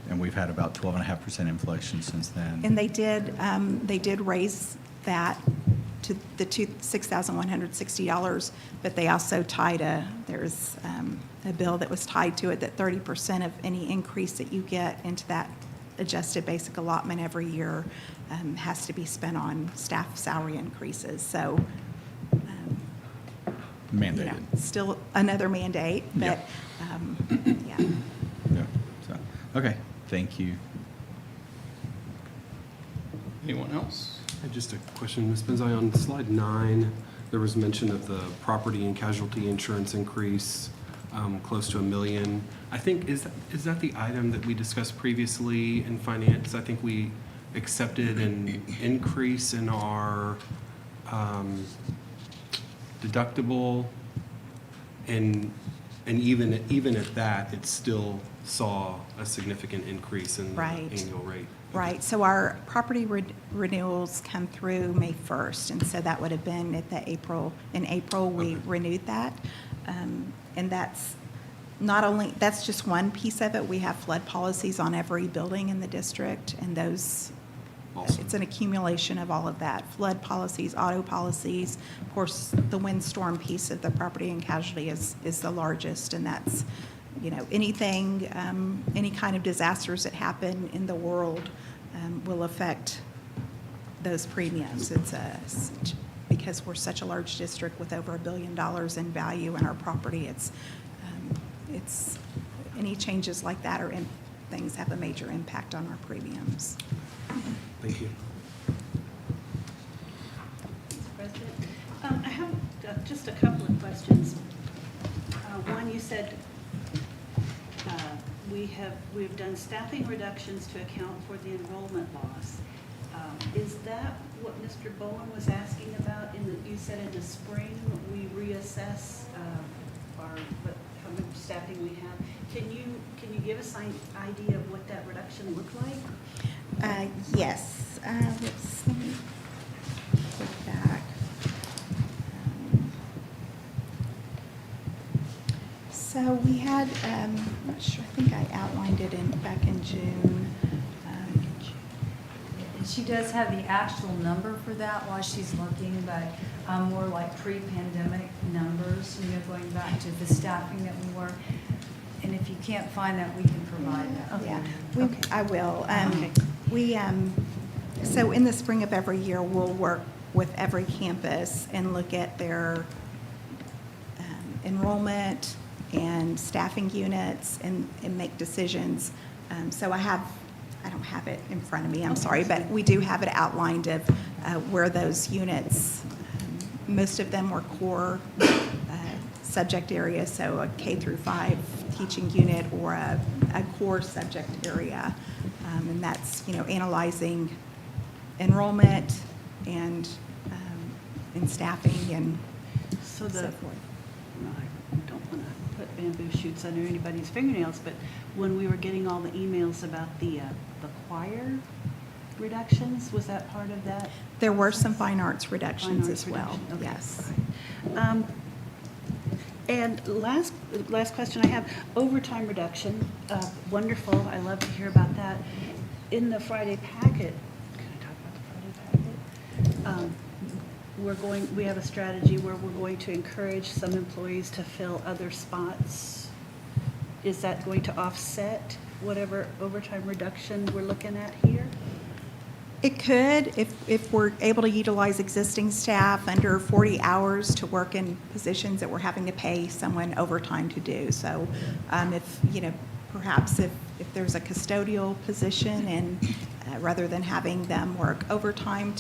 Speaker 7: And we've had about 12.5% inflation since then.
Speaker 6: And they did raise that to the $6,160, but they also there's a bill that was tied to it that 30% of any increase that you get into that adjusted basic allotment every year has to be spent on staff salary increases. So,
Speaker 7: Mandated.
Speaker 6: still another mandate, but yeah.
Speaker 7: Yeah. So, okay, thank you.
Speaker 1: Anyone else?
Speaker 4: Just a question, Ms. Benzai, on slide 9, there was mention of the property and casualty insurance increase, close to $1 million. I think, is that the item that we discussed previously in finance? I think we accepted an increase in our deductible, and even at that, it still saw a significant increase in the
Speaker 6: Right.
Speaker 4: annual rate.
Speaker 6: Right, so our property renewals come through May 1st, and so that would have been in April, we
Speaker 4: Okay.
Speaker 6: renewed that. And that's not only, that's just one piece of it. We have flood policies on every building in the district, and those,
Speaker 4: Awesome.
Speaker 6: it's an accumulation of all of that. Flood policies, auto policies, of course, the windstorm piece of the property and casualty is the largest, and that's, anything, any kind of disasters that happen in the world will affect those premiums. Because we're such a large district with over $1 billion in value in our property, it's any changes like that or things have a major impact on our premiums.
Speaker 4: Thank you.
Speaker 3: Mr. President, I have just a couple of questions. One, you said we've done staffing reductions to account for the enrollment loss. Is that what Mr. Bowen was asking about? You said in the spring, we reassess how much staffing we have. Can you give us an idea of what that reduction looked like?
Speaker 6: Yes, let me look back. So we had, I'm not sure, I think I outlined it back in June.
Speaker 9: And she does have the actual number for that while she's looking, but more like pre-pandemic numbers, going back to the staffing that we were. And if you can't find that, we can provide that.
Speaker 6: Yeah,
Speaker 3: Okay.
Speaker 6: I will.
Speaker 3: Okay.
Speaker 6: So in the spring of every year, we'll work with every campus and look at their enrollment and staffing units and make decisions. So I don't have it in front of me, I'm sorry, but we do have it outlined of where those units, most of them were core subject areas, so a K through 5 teaching unit or a core subject area. And that's, analyzing enrollment and staffing and
Speaker 3: So
Speaker 6: so forth.
Speaker 3: I don't want to put bamboo shoots under anybody's fingernails, but when we were getting all the emails about the choir reductions, was that part of that?
Speaker 6: There were some fine arts reductions
Speaker 3: Fine arts
Speaker 6: as well,
Speaker 3: reduction, okay.
Speaker 6: yes.
Speaker 3: And last question I have, overtime reduction, wonderful, I love to hear about that. In the Friday packet, can I talk about the Friday packet? We have a strategy where we're going to encourage some employees to fill other spots. Is that going to offset whatever overtime reduction we're looking at here?
Speaker 6: It could, if we're able to utilize existing staff under 40 hours to work in positions that we're having to pay someone overtime to do. So perhaps if there's a custodial position and rather than having them work overtime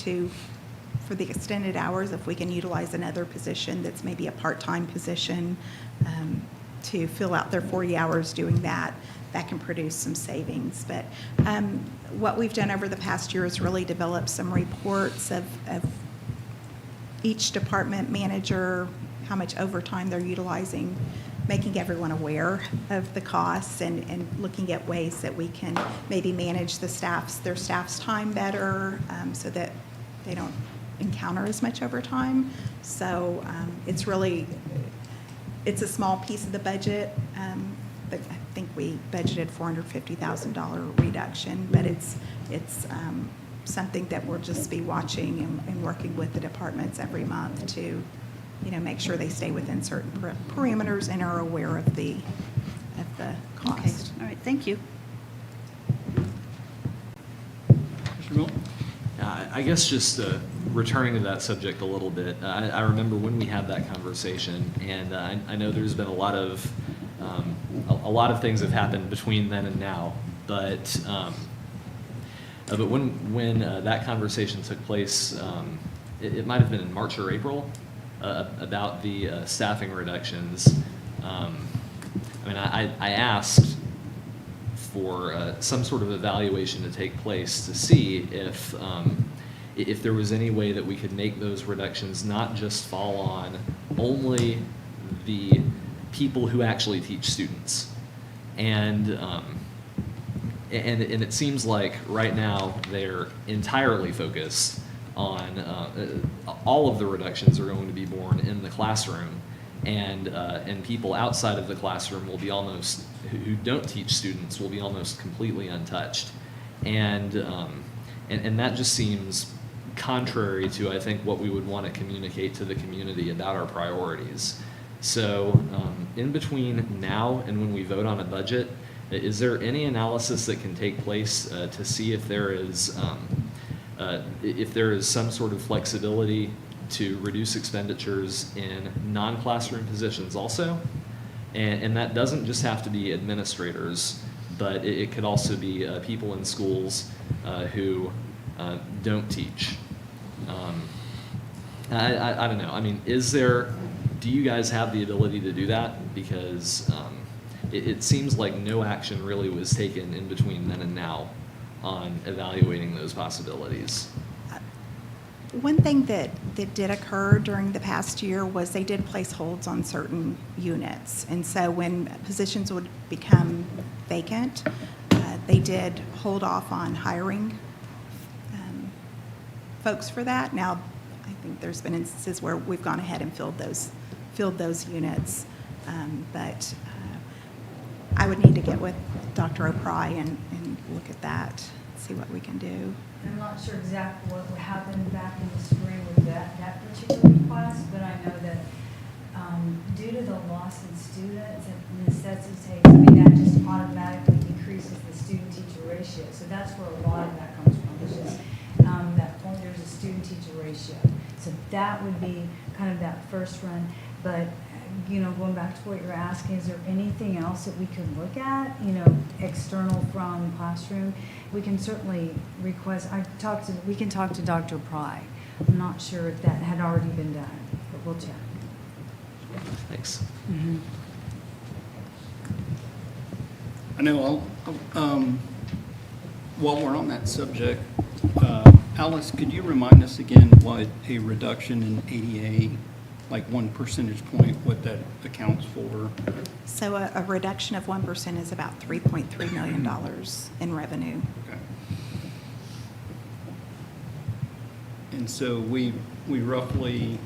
Speaker 6: for the extended hours, if we can utilize another position that's maybe a part-time position to fill out their 40 hours doing that, that can produce some savings. But what we've done over the past year is really develop some reports of each department manager, how much overtime they're utilizing, making everyone aware of the costs and looking at ways that we can maybe manage their staff's time better so that they don't encounter as much overtime. So it's a small piece of the budget, but I think we budgeted $450,000 reduction, but it's something that we'll just be watching and working with the departments every month to, make sure they stay within certain parameters and are aware of the cost.
Speaker 3: Okay, all right, thank you.
Speaker 1: Mr. Mill?
Speaker 5: I guess just returning to that subject a little bit, I remember when we had that conversation, and I know there's been a lot of things have happened between then and now, but when that conversation took place, it might have been in March or April about the staffing reductions. I asked for some sort of evaluation to take place to see if there was any way that we could make those reductions not just fall on only the people who actually teach students. And it seems like right now they're entirely focused on all of the reductions are going to be borne in the classroom, and people outside of the classroom will be almost, who don't teach students, will be almost completely untouched, and that just seems contrary to, I think, what we would want to communicate to the community about our priorities. So in between now and when we vote on a budget, is there any analysis that can take place to see if there is some sort of flexibility to reduce expenditures in non-classroom positions also? And that doesn't just have to be administrators, but it could also be people in schools who don't teach. I don't know. I mean, do you guys have the ability to do that? Because it seems like no action really was taken in between then and now on evaluating those possibilities.
Speaker 6: One thing that did occur during the past year was they did place holds on certain units. And so when positions would become vacant, they did hold off on hiring folks for that. Now, I think there's been instances where we've gone ahead and filled those units. But I would need to get with Dr. O'Pry and look at that, see what we can do.
Speaker 9: I'm not sure exactly what happened back in the spring with that particular class, but I know that due to the loss in students, it necessitates, that just automatically decreases the student-teacher ratio. So that's where a lot of that comes from. It's just that point, there's a student-teacher ratio. So that would be kind of that first run. But going back to what you're asking, is there anything else that we could look at, external from classroom? We can certainly request, we can talk to Dr. Pry. I'm not sure if that had already been done, but we'll check.
Speaker 5: Thanks.
Speaker 9: Mm-hmm.
Speaker 1: I know, while we're on that subject, Alice, could you remind us again what a reduction in ADA, like 1 percentage point, what that accounts for?
Speaker 6: So a reduction of 1% is about $3.3 million in revenue.
Speaker 1: Okay. And so we roughly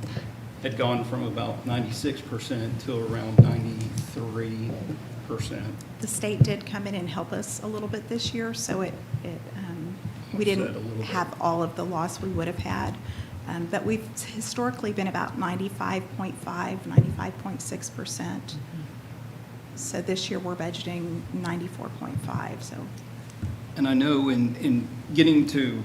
Speaker 1: had gone from about 96% to around 93%.
Speaker 6: The state did come in and help us a little bit this year, so we
Speaker 1: Offset a little
Speaker 6: didn't
Speaker 1: bit.
Speaker 6: have all of the loss we would have had. But we've historically been about 95.5, 95.6%. So this year we're budgeting 94.5, so.
Speaker 1: And I know in getting to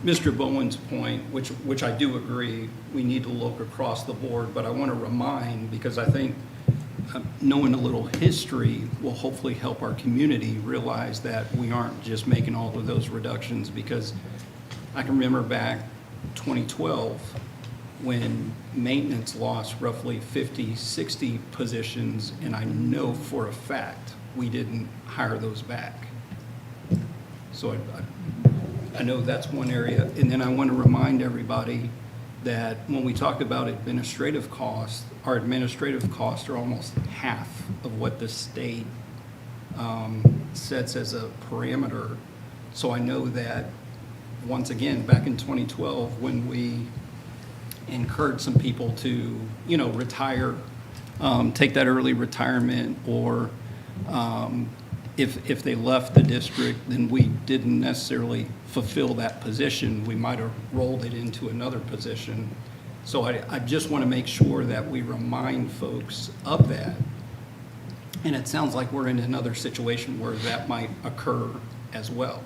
Speaker 1: Mr. Bowen's point, which I do agree, we need to look across the board, but I want to remind, because I think knowing a little history will hopefully help our community realize that we aren't just making all of those reductions, because I can remember back 2012 when maintenance lost roughly 50, 60 positions, and I know for a fact we didn't hire those back. So I know that's one area. And then I want to remind everybody that when we talk about administrative costs, our administrative costs are almost half of what the state sets as a parameter. So I know that, once again, back in 2012, when we encouraged some people to, retire, take that early retirement, or if they left the district, then we didn't necessarily fulfill that position. We might have rolled it into another position. So I just want to make sure that we remind folks of that. And it sounds like we're in another situation where that might occur as well.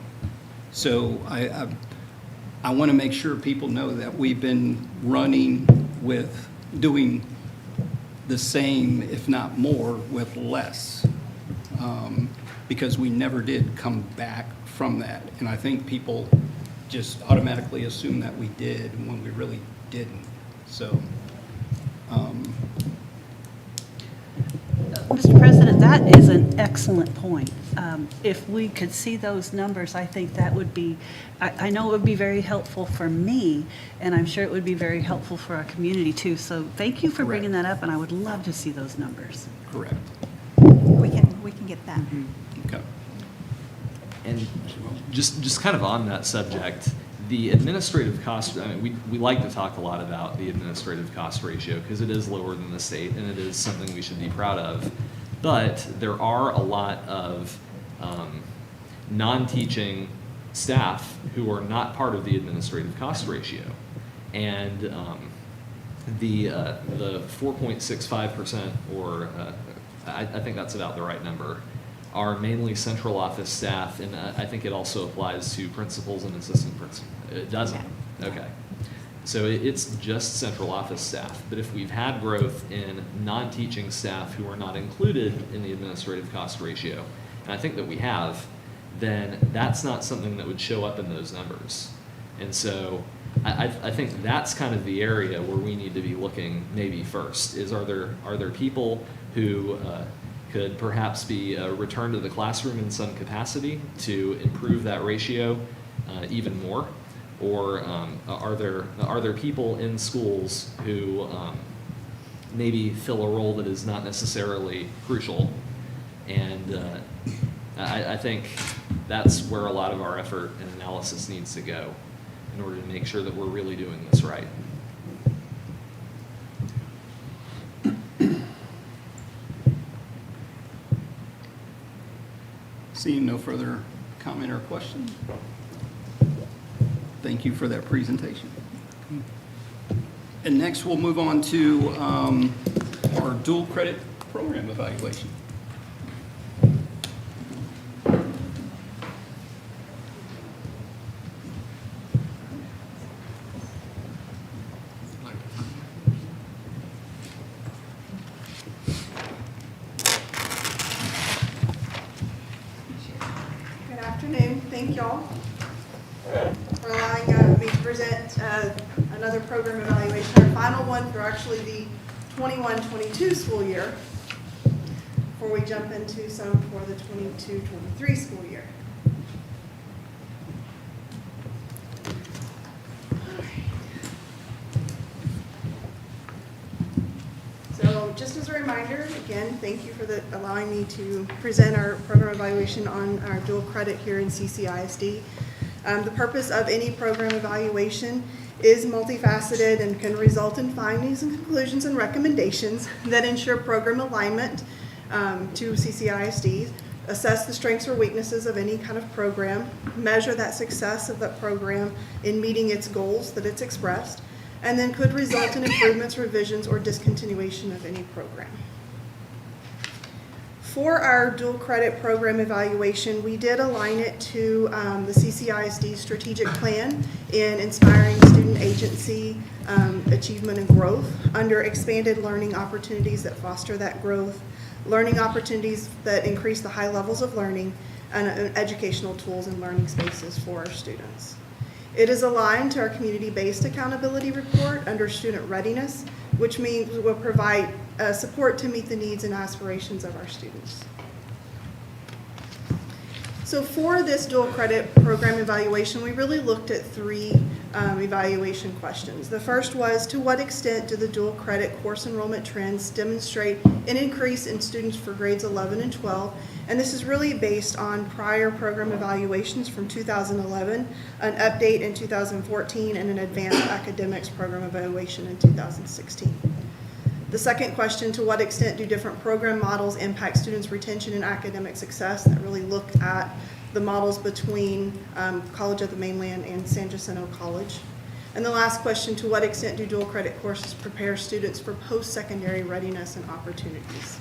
Speaker 1: So I want to make sure people know that we've been running with doing the same, if not more, with less, because we never did come back from that. And I think people just automatically assume that we did when we really didn't. So.
Speaker 3: Mr. President, that is an excellent point. If we could see those numbers, I think that would be, I know it would be very helpful for me, and I'm sure it would be very helpful for our community too. So thank you for bringing that up, and I would love to see those numbers.
Speaker 1: Correct.
Speaker 6: We can get that.
Speaker 1: Okay.
Speaker 5: And just kind of on that subject, the administrative cost, I mean, we like to talk a lot about the administrative cost ratio because it is lower than the state and it is something we should be proud of. But there are a lot of non-teaching staff who are not part of the administrative cost ratio. And the 4.65%, or I think that's about the right number, are mainly central office staff, and I think it also applies to principals and assistant principals. It doesn't? Okay. So it's just central office staff. But if we've had growth in non-teaching staff who are not included in the administrative cost ratio, and I think that we have, then that's not something that would show up in those numbers. And so I think that's kind of the area where we need to be looking maybe first, is are there people who could perhaps be returned to the classroom in some capacity to improve that ratio even more? Or are there people in schools who maybe fill a role that is not necessarily crucial? And I think that's where a lot of our effort and analysis needs to go in order to make sure that we're really doing this right.
Speaker 1: Seeing no further comment or question, thank you for that presentation. And next, we'll move on to our dual credit program evaluation.
Speaker 10: Good afternoon. Thank y'all for allowing me to present another program evaluation, our final one for actually the 21-22 school year, before we jump into some for the 22-23 school year. So just as a reminder, again, thank you for allowing me to present our program evaluation on our dual credit here in CCISD. The purpose of any program evaluation is multifaceted and can result in findings and conclusions and recommendations that ensure program alignment to CCISD, assess the strengths or weaknesses of any kind of program, measure that success of that program in meeting its goals that it's expressed, and then could result in improvements, revisions, or discontinuation of any program. For our dual credit program evaluation, we did align it to the CCISD strategic plan in inspiring student agency, achievement, and growth under expanded learning opportunities that foster that growth, learning opportunities that increase the high levels of learning, and educational tools and learning spaces for our students. It is aligned to our community-based accountability report under student readiness, which means we'll provide support to meet the needs and aspirations of our students. So for this dual credit program evaluation, we really looked at three evaluation questions. The first was, to what extent do the dual credit course enrollment trends demonstrate an increase in students for grades 11 and 12? And this is really based on prior program evaluations from 2011, an update in 2014, and an advanced academics program evaluation in 2016. The second question, to what extent do different program models impact students' retention and academic success? That really looked at the models between College of the Mainland and San Jacinto College. And the last question, to what extent do dual credit courses prepare students for post-secondary readiness and opportunities?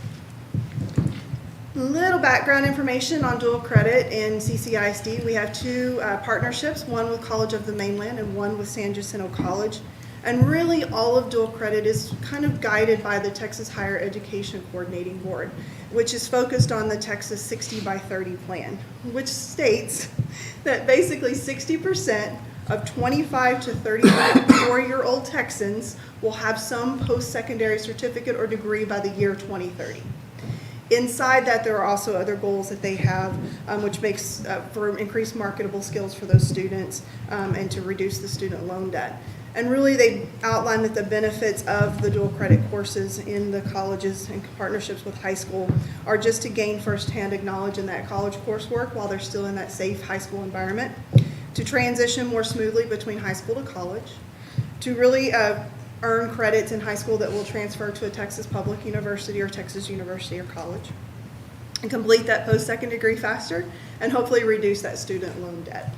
Speaker 10: Little background information on dual credit in CCISD. We have two partnerships, one with College of the Mainland and one with San Jacinto College. And really all of dual credit is kind of guided by the Texas Higher Education Coordinating Board, which is focused on the Texas 60 by 30 plan, which states that basically 60% of 25 to 34-year-old Texans will have some post-secondary certificate or degree by the year 2030. Inside that, there are also other goals that they have, which makes for increased marketable skills for those students and to reduce the student loan debt. And really, they outline that the benefits of the dual credit courses in the colleges and partnerships with high school are just to gain firsthand knowledge in that college coursework while they're still in that safe high school environment, to transition more smoothly between high school to college, to really earn credits in high school that will transfer to a Texas public university or Texas university or college, and complete that post-second degree faster, and hopefully reduce that student loan debt.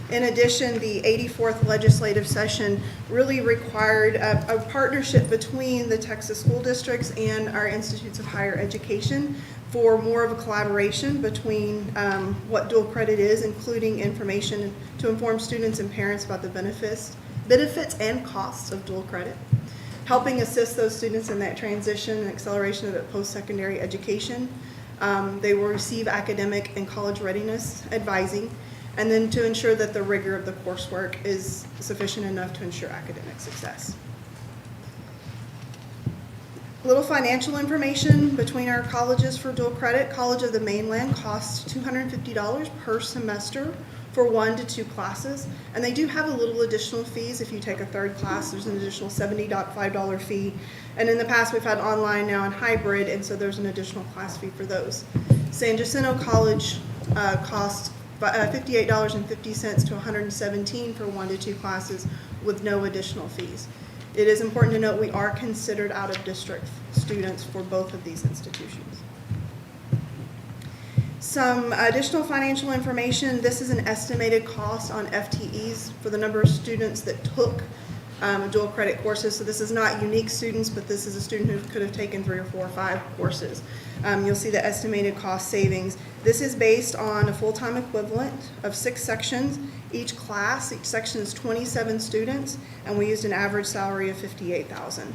Speaker 10: In addition, the 84th legislative session really required a partnership between the Texas school districts and our institutes of higher education for more of a collaboration between what dual credit is, including information to inform students and parents about the benefits and costs of dual credit, helping assist those students in that transition and acceleration of that post-secondary education. They will receive academic and college readiness advising, and then to ensure that the rigor of the coursework is sufficient enough to ensure academic success. A little financial information between our colleges for dual credit. College of the Mainland costs $250 per semester for 1 to 2 classes, and they do have a little additional fees. If you take a third class, there's an additional $75 fee, and in the past we've had online, now and hybrid, and so there's an additional class fee for those. San Jacinto College costs $58.50 to $117 for 1 to 2 classes with no additional fees. It is important to note we are considered out-of-district students for both of these institutions. Some additional financial information. This is an estimated cost on FTEs for the number of students that took dual credit courses. So this is not unique students, but this is a student who could have taken 3 or 4 or 5 courses. You'll see the estimated cost savings. This is based on a full-time equivalent of 6 sections. Each section is 27 students, and we used an average salary of $58,000.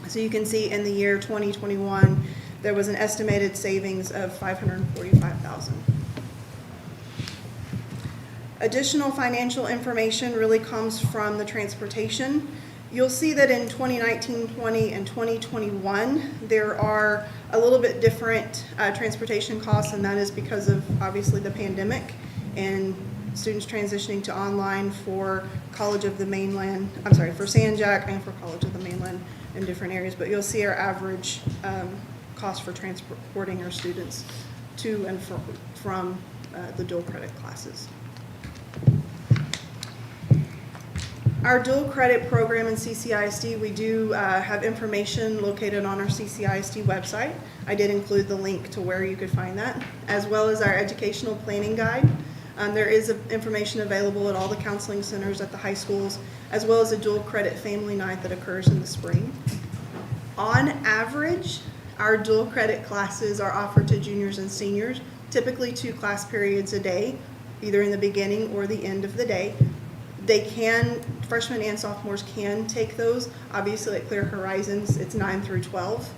Speaker 10: So you can see in the year 2021, there was an estimated savings of $545,000. Additional financial information really comes from the transportation. You'll see that in 2019-20 and 2021, there are a little bit different transportation costs, and that is because of obviously the pandemic and students transitioning to online for College of the Mainland, for San Jac and for College of the Mainland in different areas. But you'll see our average cost for transporting our students to and from the dual credit classes. Our dual credit program in CCISD, we do have information located on our CCISD website. I did include the link to where you could find that, as well as our educational planning guide. There is information available at all the counseling centers at the high schools, as well as a dual credit family night that occurs in the spring. On average, our dual credit classes are offered to juniors and seniors, typically 2 class periods a day, either in the beginning or the end of the day. Freshmen and sophomores can take those. Obviously at Clear Horizons, it's 9 through 12.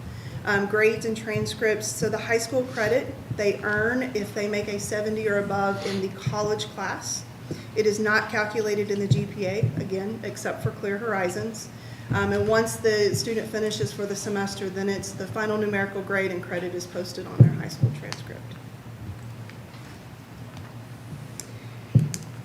Speaker 10: Grades and transcripts. So the high school credit they earn if they make a 70 or above in the college class. It is not calculated in the GPA, again, except for Clear Horizons. And once the student finishes for the semester, then it's the final numerical grade and credit is posted on their high school transcript.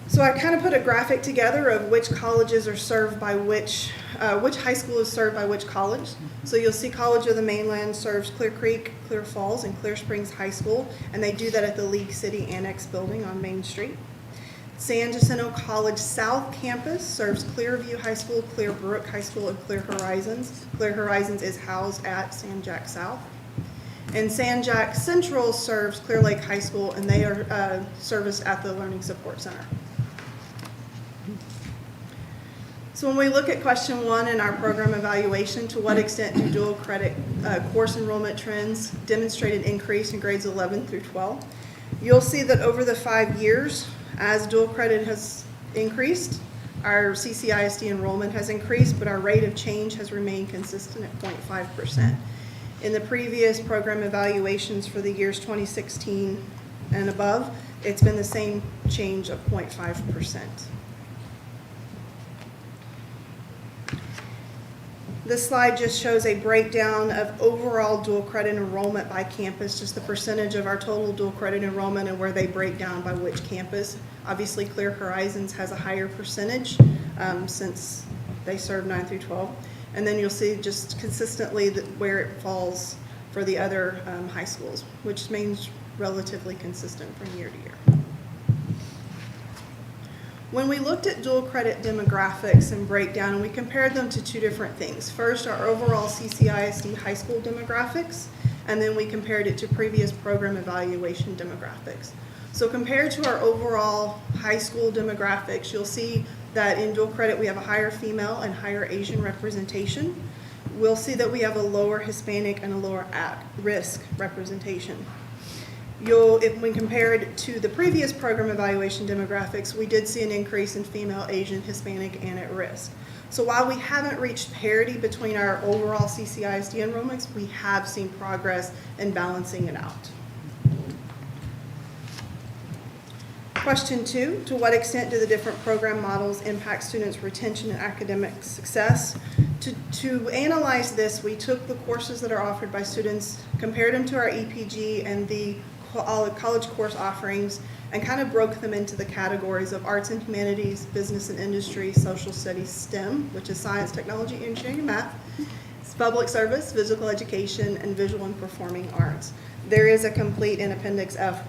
Speaker 10: So I kind of put a graphic together of which colleges are served by which high school is served by which college. So you'll see College of the Mainland serves Clear Creek, Clear Falls, and Clear Springs High School, and they do that at the League City Annex building on Main Street. San Jacinto College South Campus serves Clearview High School, Clearbrook High School, and Clear Horizons. Clear Horizons is housed at San Jac South. And San Jac Central serves Clear Lake High School, and they are serviced at the Learning Support Center. So when we look at question 1 in our program evaluation, to what extent do dual credit course enrollment trends demonstrate an increase in grades 11 through 12? You'll see that over the 5 years, as dual credit has increased, our CCISD enrollment has increased, but our rate of change has remained consistent at 0.5%. In the previous program evaluations for the years 2016 and above, it's been the same change of 0.5%. This slide just shows a breakdown of overall dual credit enrollment by campus, just the percentage of our total dual credit enrollment and where they break down by which campus. Obviously, Clear Horizons has a higher percentage since they serve 9 through 12. And then you'll see just consistently where it falls for the other high schools, which means relatively consistent from year to year. When we looked at dual credit demographics and breakdown, we compared them to two different things. First, our overall CCISD high school demographics, and then we compared it to previous program evaluation demographics. So compared to our overall high school demographics, you'll see that in dual credit we have a higher female and higher Asian representation. We'll see that we have a lower Hispanic and a lower at-risk representation. When compared to the previous program evaluation demographics, we did see an increase in female, Asian, Hispanic, and at risk. So while we haven't reached parity between our overall CCISD enrollments, we have seen progress in balancing it out. Question 2, to what extent do the different program models impact students' retention and academic success? To analyze this, we took the courses that are offered by students, compared them to our EPG and the college course offerings, and kind of broke them into the categories of arts and humanities, business and industry, social studies, STEM, which is science, technology, engineering, and math, public service, physical education, and visual and performing arts. There is a complete in Appendix F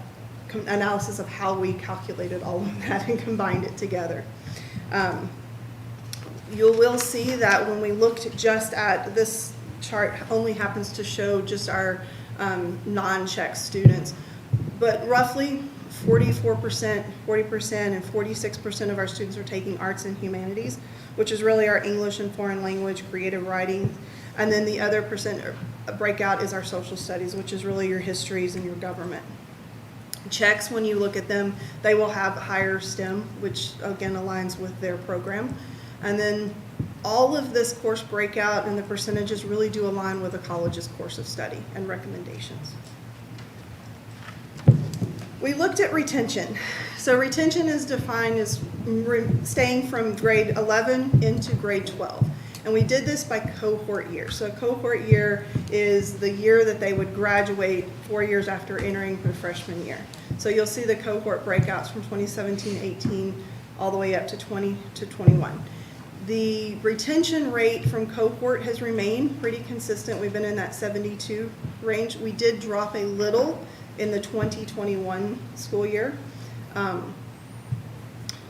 Speaker 10: analysis of how we calculated all of that and combined it together. You will see that when we looked just at this chart, only happens to show just our non-check students, but roughly 44%, 40%, and 46% of our students are taking arts and humanities, which is really our English and foreign language, creative writing, and then the other percent breakout is our social studies, which is really your histories and your government. Checks, when you look at them, they will have higher STEM, which again aligns with their program. And then all of this course breakout and the percentages really do align with the college's course of study and recommendations. We looked at retention. So retention is defined as staying from grade 11 into grade 12. And we did this by cohort year. So a cohort year is the year that they would graduate 4 years after entering their freshman year. So you'll see the cohort breakouts from 2017-18 all the way up to 20 to 21. The retention rate from cohort has remained pretty consistent. We've been in that 72 range. We did drop a little in the 2021 school year.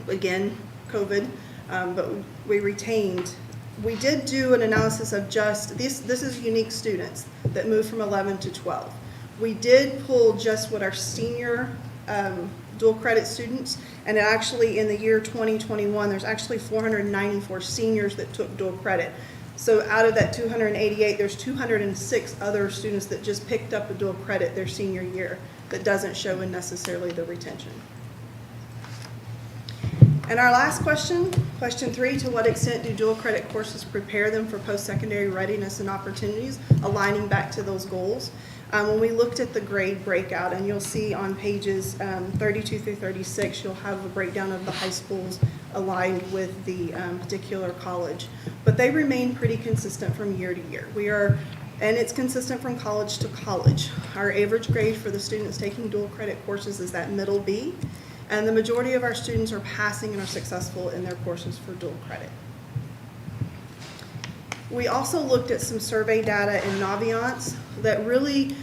Speaker 10: Again, COVID, but we retained. We did do an analysis of just, this is unique students that moved from 11 to 12. We did pull just what our senior dual credit students, and actually in the year 2021, there's actually 494 seniors that took dual credit. So out of that 288, there's 206 other students that just picked up a dual credit their senior year that doesn't show in necessarily the retention. And our last question, question 3, to what extent do dual credit courses prepare them for post-secondary readiness and opportunities, aligning back to those goals? When we looked at the grade breakout, and you'll see on pages 32 through 36, you'll have a breakdown of the high schools aligned with the particular college. But they remain pretty consistent from year to year. And it's consistent from college to college. Our average grade for the students taking dual credit courses is that middle B, and the majority of our students are passing and are successful in their courses for dual credit. We also looked at some survey data in Naviance that really,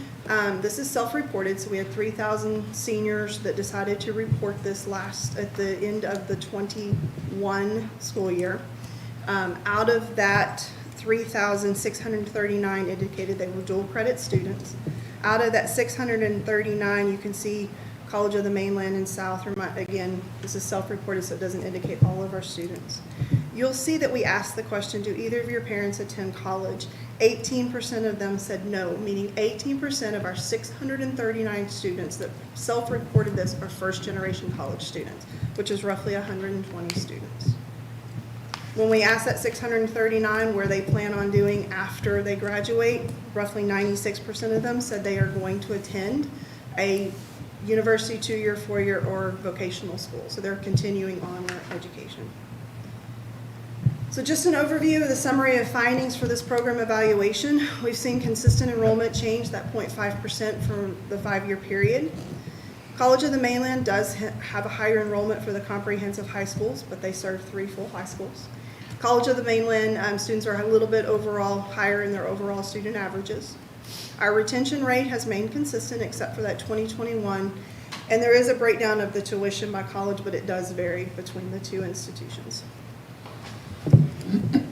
Speaker 10: this is self-reported, so we had 3,000 seniors that decided to report this at the end of the 21 school year. Out of that, 3,639 indicated they were dual credit students. Out of that 639, you can see College of the Mainland and South, again, this is self-reported, so it doesn't indicate all of our students. You'll see that we asked the question, do either of your parents attend college? 18% of them said no, meaning 18% of our 639 students that self-reported this are first-generation college students, which is roughly 120 students. When we asked that 639 where they plan on doing after they graduate, roughly 96% of them said they are going to attend a university, 2-year, 4-year, or vocational school. So they're continuing on their education. So just an overview of the summary of findings for this program evaluation. We've seen consistent enrollment change, that 0.5% from the 5-year period. College of the Mainland does have a higher enrollment for the comprehensive high schools, but they serve 3 full high schools. College of the Mainland students are a little bit overall higher in their overall student averages. Our retention rate has remained consistent except for that 2021, and there is a breakdown of the tuition by college, but it does vary between the 2 institutions.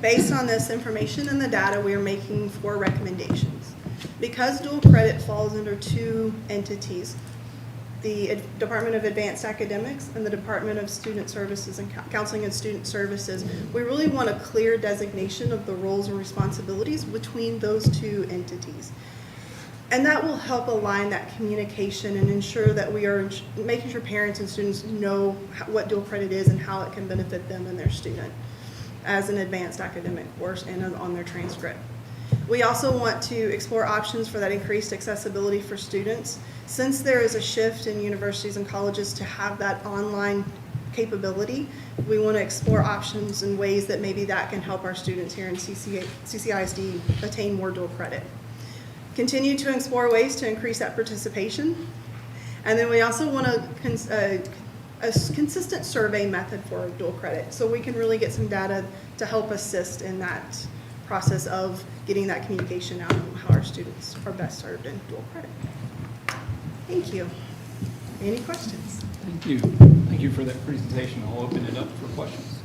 Speaker 10: Based on this information and the data, we are making 4 recommendations. Because dual credit falls under 2 entities, the Department of Advanced Academics and the Department of Student Services and Counseling and Student Services, we really want a clear designation of the roles and responsibilities between those 2 entities. And that will help align that communication and ensure that we are making sure parents and students know what dual credit is and how it can benefit them and their student as an advanced academic course and on their transcript. We also want to explore options for that increased accessibility for students. Since there is a shift in universities and colleges to have that online capability, we want to explore options and ways that maybe that can help our students here in CCISD attain more dual credit. Continue to explore ways to increase that participation. And then we also want a consistent survey method for dual credit, so we can really get some data to help assist in that process of getting that communication out on how our students are best served in dual credit. Thank you. Any questions?
Speaker 1: Thank you. Thank you for that presentation. I'll open it up for questions.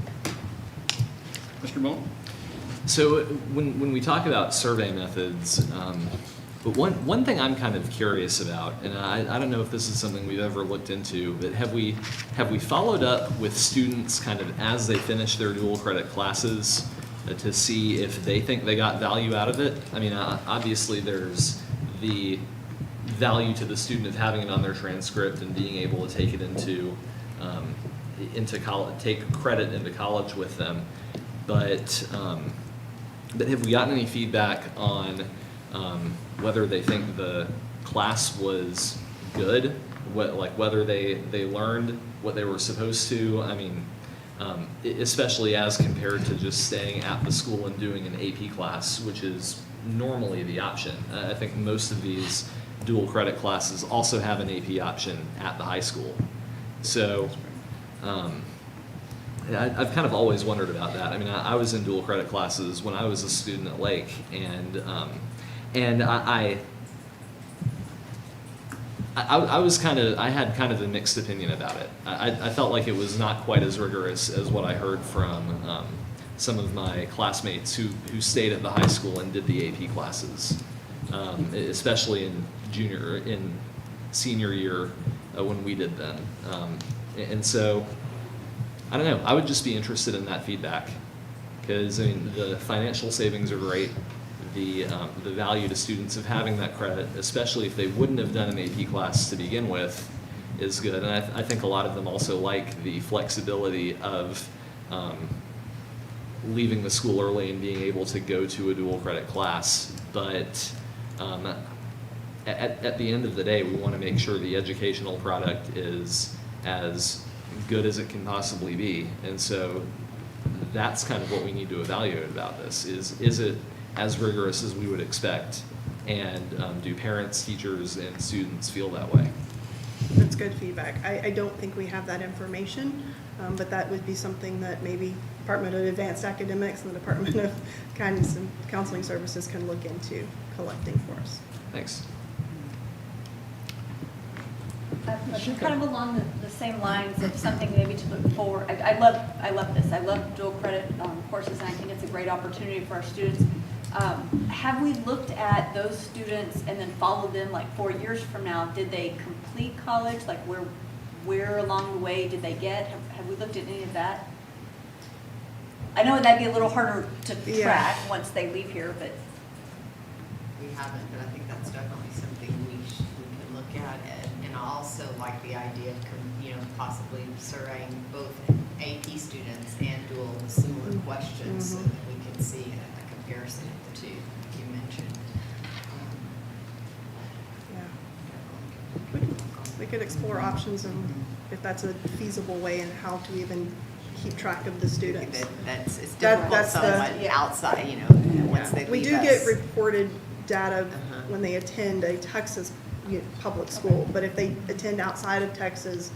Speaker 1: Mr. Bowen?
Speaker 5: So when we talk about survey methods, but one thing I'm kind of curious about, and I don't know if this is something we've ever looked into, but have we followed up with students kind of as they finish their dual credit classes to see if they think they got value out of it? I mean, obviously there's the value to the student of having it on their transcript and being able to take it into college, take credit into college with them. But have we gotten any feedback on whether they think the class was good, whether they learned what they were supposed to? I mean, especially as compared to just staying at the school and doing an AP class, which is normally the option. I think most of these dual credit classes also have an AP option at the high school. So I've kind of always wondered about that. I mean, I was in dual credit classes when I was a student at Lake, and I had kind of a mixed opinion about it. I felt like it was not quite as rigorous as what I heard from some of my classmates who stayed at the high school and did the AP classes, especially in senior year when we did them. And so, I don't know, I would just be interested in that feedback, because I mean, the financial savings are great. The value to students of having that credit, especially if they wouldn't have done an AP class to begin with, is good. And I think a lot of them also like the flexibility of leaving the school early and being able to go to a dual credit class. But at the end of the day, we want to make sure the educational product is as good as it can possibly be. And so that's kind of what we need to evaluate about this. Is it as rigorous as we would expect? And do parents, teachers, and students feel that way?
Speaker 10: That's good feedback. I don't think we have that information, but that would be something that maybe Department of Advanced Academics and the Department of Guidance and Counseling Services can look into collecting for us.
Speaker 5: Thanks.
Speaker 11: Kind of along the same lines of something maybe to look forward. I love this. I love dual credit courses, and I think it's a great opportunity for our students. Have we looked at those students and then followed them like 4 years from now? Did they complete college? Like where along the way did they get? Have we looked at any of that? I know that'd be a little harder to track once they leave here, but.
Speaker 12: We haven't, but I think that's definitely something we can look at. And I also like the idea of, possibly surveying both AP students and dual with similar questions so that we can see a comparison of the two you mentioned.
Speaker 10: We could explore options and if that's a feasible way and how to even keep track of the students.
Speaker 12: It's
Speaker 10: That-
Speaker 12: difficult
Speaker 10: that's the-
Speaker 12: somewhat
Speaker 10: yeah.
Speaker 12: outside, once they leave us.
Speaker 10: We do get reported data
Speaker 12: Uh-huh.
Speaker 10: when they attend a Texas public school, but if they attend outside of Texas,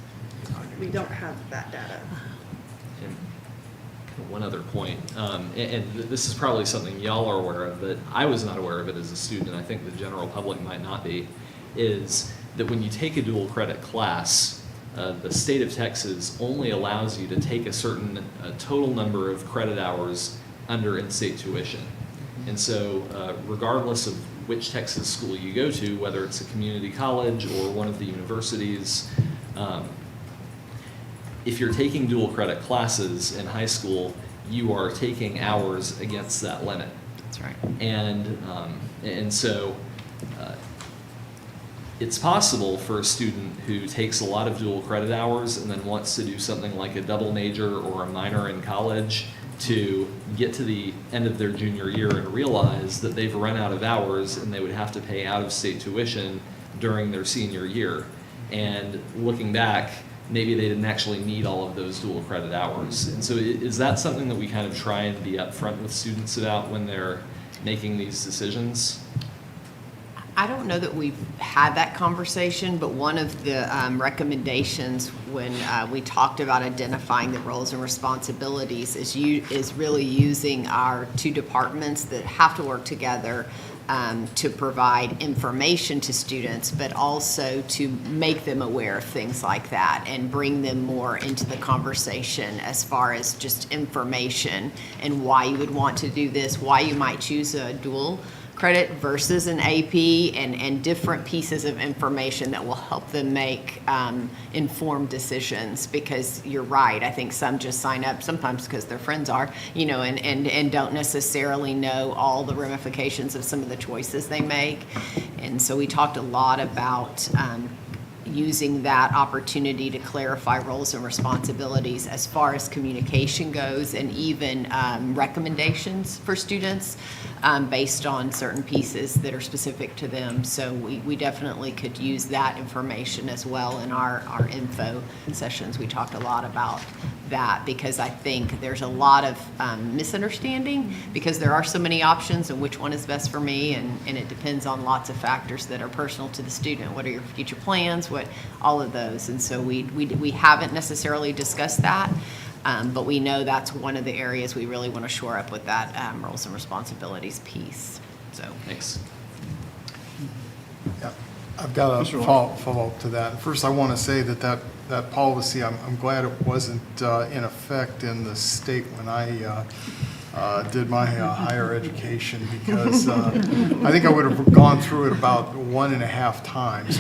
Speaker 10: we don't have that data.
Speaker 5: And one other point, and this is probably something y'all are aware of, but I was not aware of it as a student, I think the general public might not be, is that when you take a dual credit class, the state of Texas only allows you to take a certain total number of credit hours under in-state tuition. And so regardless of which Texas school you go to, whether it's a community college or one of the universities, if you're taking dual credit classes in high school, you are taking hours against that limit.
Speaker 12: That's right.
Speaker 5: And so it's possible for a student who takes a lot of dual credit hours and then wants to do something like a double major or a minor in college to get to the end of their junior year and realize that they've run out of hours and they would have to pay out-of-state tuition during their senior year. And looking back, maybe they didn't actually need all of those dual credit hours. And so is that something that we kind of try and be upfront with students about when they're making these decisions?
Speaker 12: I don't know that we've had that conversation, but one of the recommendations when we talked about identifying the roles and responsibilities is really using our two departments that have to work together to provide information to students, but also to make them aware of things like that and bring them more into the conversation as far as just information and why you would want to do this, why you might choose a dual credit versus an AP, and different pieces of information that will help them make informed decisions. Because you're right, I think some just sign up sometimes because their friends are, and don't necessarily know all the ramifications of some of the choices they make. And so we talked a lot about using that opportunity to clarify roles and responsibilities as far as communication goes, and even recommendations for students based on certain pieces that are specific to them. So we definitely could use that information as well in our info sessions. We talked a lot about that because I think there's a lot of misunderstanding because there are so many options and which one is best for me, and it depends on lots of factors that are personal to the student. What are your future plans? All of those. And so we haven't necessarily discussed that, but we know that's one of the areas we really want to shore up with that roles and responsibilities piece. So
Speaker 5: Thanks.
Speaker 13: Yeah, I've got a follow-up to that. First, I want to say that policy, I'm glad it wasn't in effect in the state when I did my higher education, because I think I would have gone through it about 1.5 times.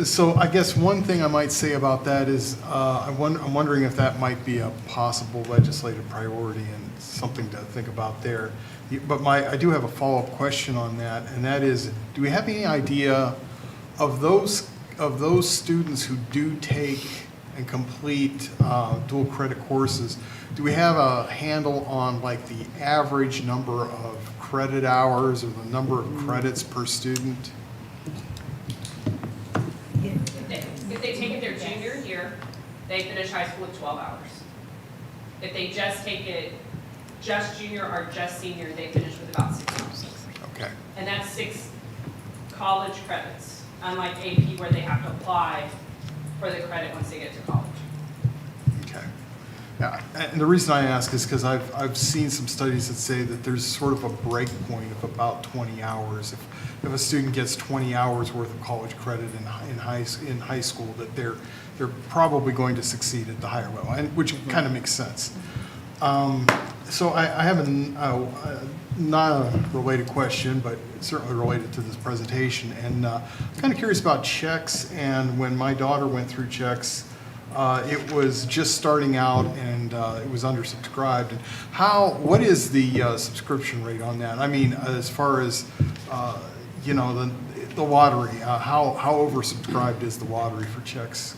Speaker 13: So I guess one thing I might say about that is I'm wondering if that might be a possible legislative priority and something to think about there. But I do have a follow-up question on that, and that is, do we have any idea of those students who do take and complete dual credit courses? Do we have a handle on like the average number of credit hours or the number of credits per student?
Speaker 14: If they take it their junior year, they finish high school with 12 hours. If they just take it just junior or just senior, they finish with about 6 hours.
Speaker 13: Okay.
Speaker 14: And that's 6 college credits, unlike AP where they have to apply for the credit once they get to college.
Speaker 13: Okay. Yeah, and the reason I ask is because I've seen some studies that say that there's sort of a break point of about 20 hours. If a student gets 20 hours worth of college credit in high school, that they're probably going to succeed at the higher level, and which kind of makes sense. So I have not a related question, but certainly related to this presentation, and I'm kind of curious about checks. And when my daughter went through checks, it was just starting out, and it was undersubscribed. And what is the subscription rate on that? I mean, as far as the lottery, how oversubscribed is the lottery for checks?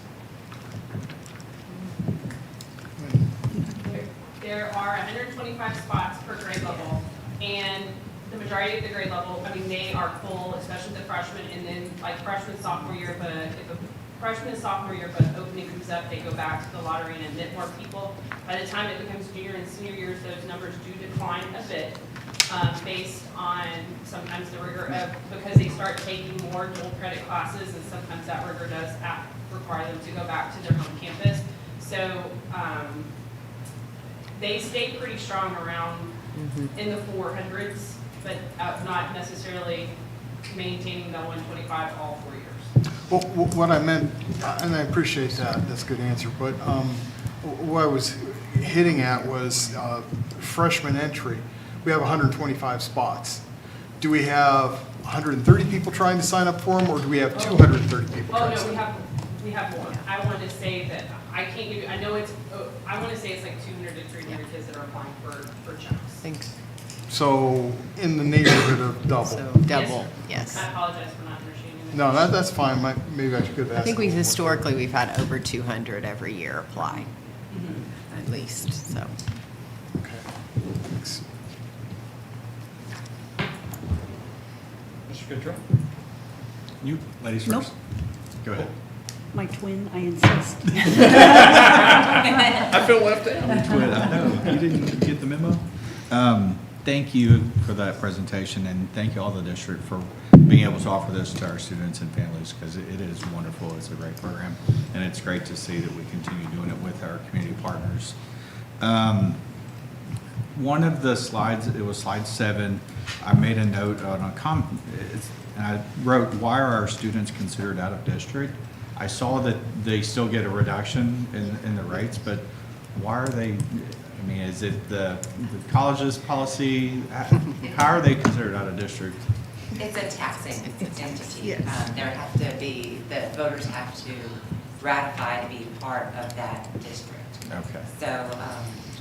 Speaker 14: There are 125 spots per grade level, and the majority of the grade level, I mean, they are full, especially the freshmen, and then like freshman, sophomore year, if a freshman and sophomore year, but opening comes up, they go back to the lottery and admit more people. By the time it becomes junior and senior years, those numbers do decline a bit, based on sometimes the rigor of, because they start taking more dual credit classes, and sometimes that rigor does require them to go back to their home campus. So, they stay pretty strong around in the 400s, but not necessarily maintaining the 125 all 4 years.
Speaker 13: Well, what I meant, and I appreciate that, that's a good answer, but what I was hitting at was freshman entry. We have 125 spots. Do we have 130 people trying to sign up for them, or do we have 230 people
Speaker 14: Oh,
Speaker 13: trying to
Speaker 14: no,
Speaker 13: sign up?
Speaker 14: we have more. I want to say that, I can't give you, I know it's, I want to say it's like 200 to 300 kids that are applying for chunks.
Speaker 12: Thanks.
Speaker 13: So in the neighborhood of double.
Speaker 12: So double, yes.
Speaker 14: I apologize for not understanding that.
Speaker 13: No, that's fine. Maybe I should have asked.
Speaker 12: I think
Speaker 13: a little more.
Speaker 12: historically, we've had over 200 every year apply, at least, so.
Speaker 13: Okay, thanks.
Speaker 1: Mr. Goodrow?
Speaker 7: You, ladies
Speaker 3: Nope.
Speaker 7: first. Go ahead.
Speaker 3: My twin, I insist.
Speaker 1: I feel left out.
Speaker 7: Twit, I know. You didn't get the memo? Thank you for that presentation, and thank you all the district for being able to offer this to our students and families, because it is wonderful. It's a great program, and it's great to see that we continue doing it with our community partners. One of the slides, it was slide 7, I made a note on a and I wrote, why are our students considered out of district? I saw that they still get a reduction in the rates, but why are they, I mean, is it the college's policy? How are they considered out of district?
Speaker 8: It's a taxing entity.
Speaker 10: Yes.
Speaker 8: There have to be, the voters have to ratify to be part of that district.
Speaker 7: Okay.
Speaker 8: So,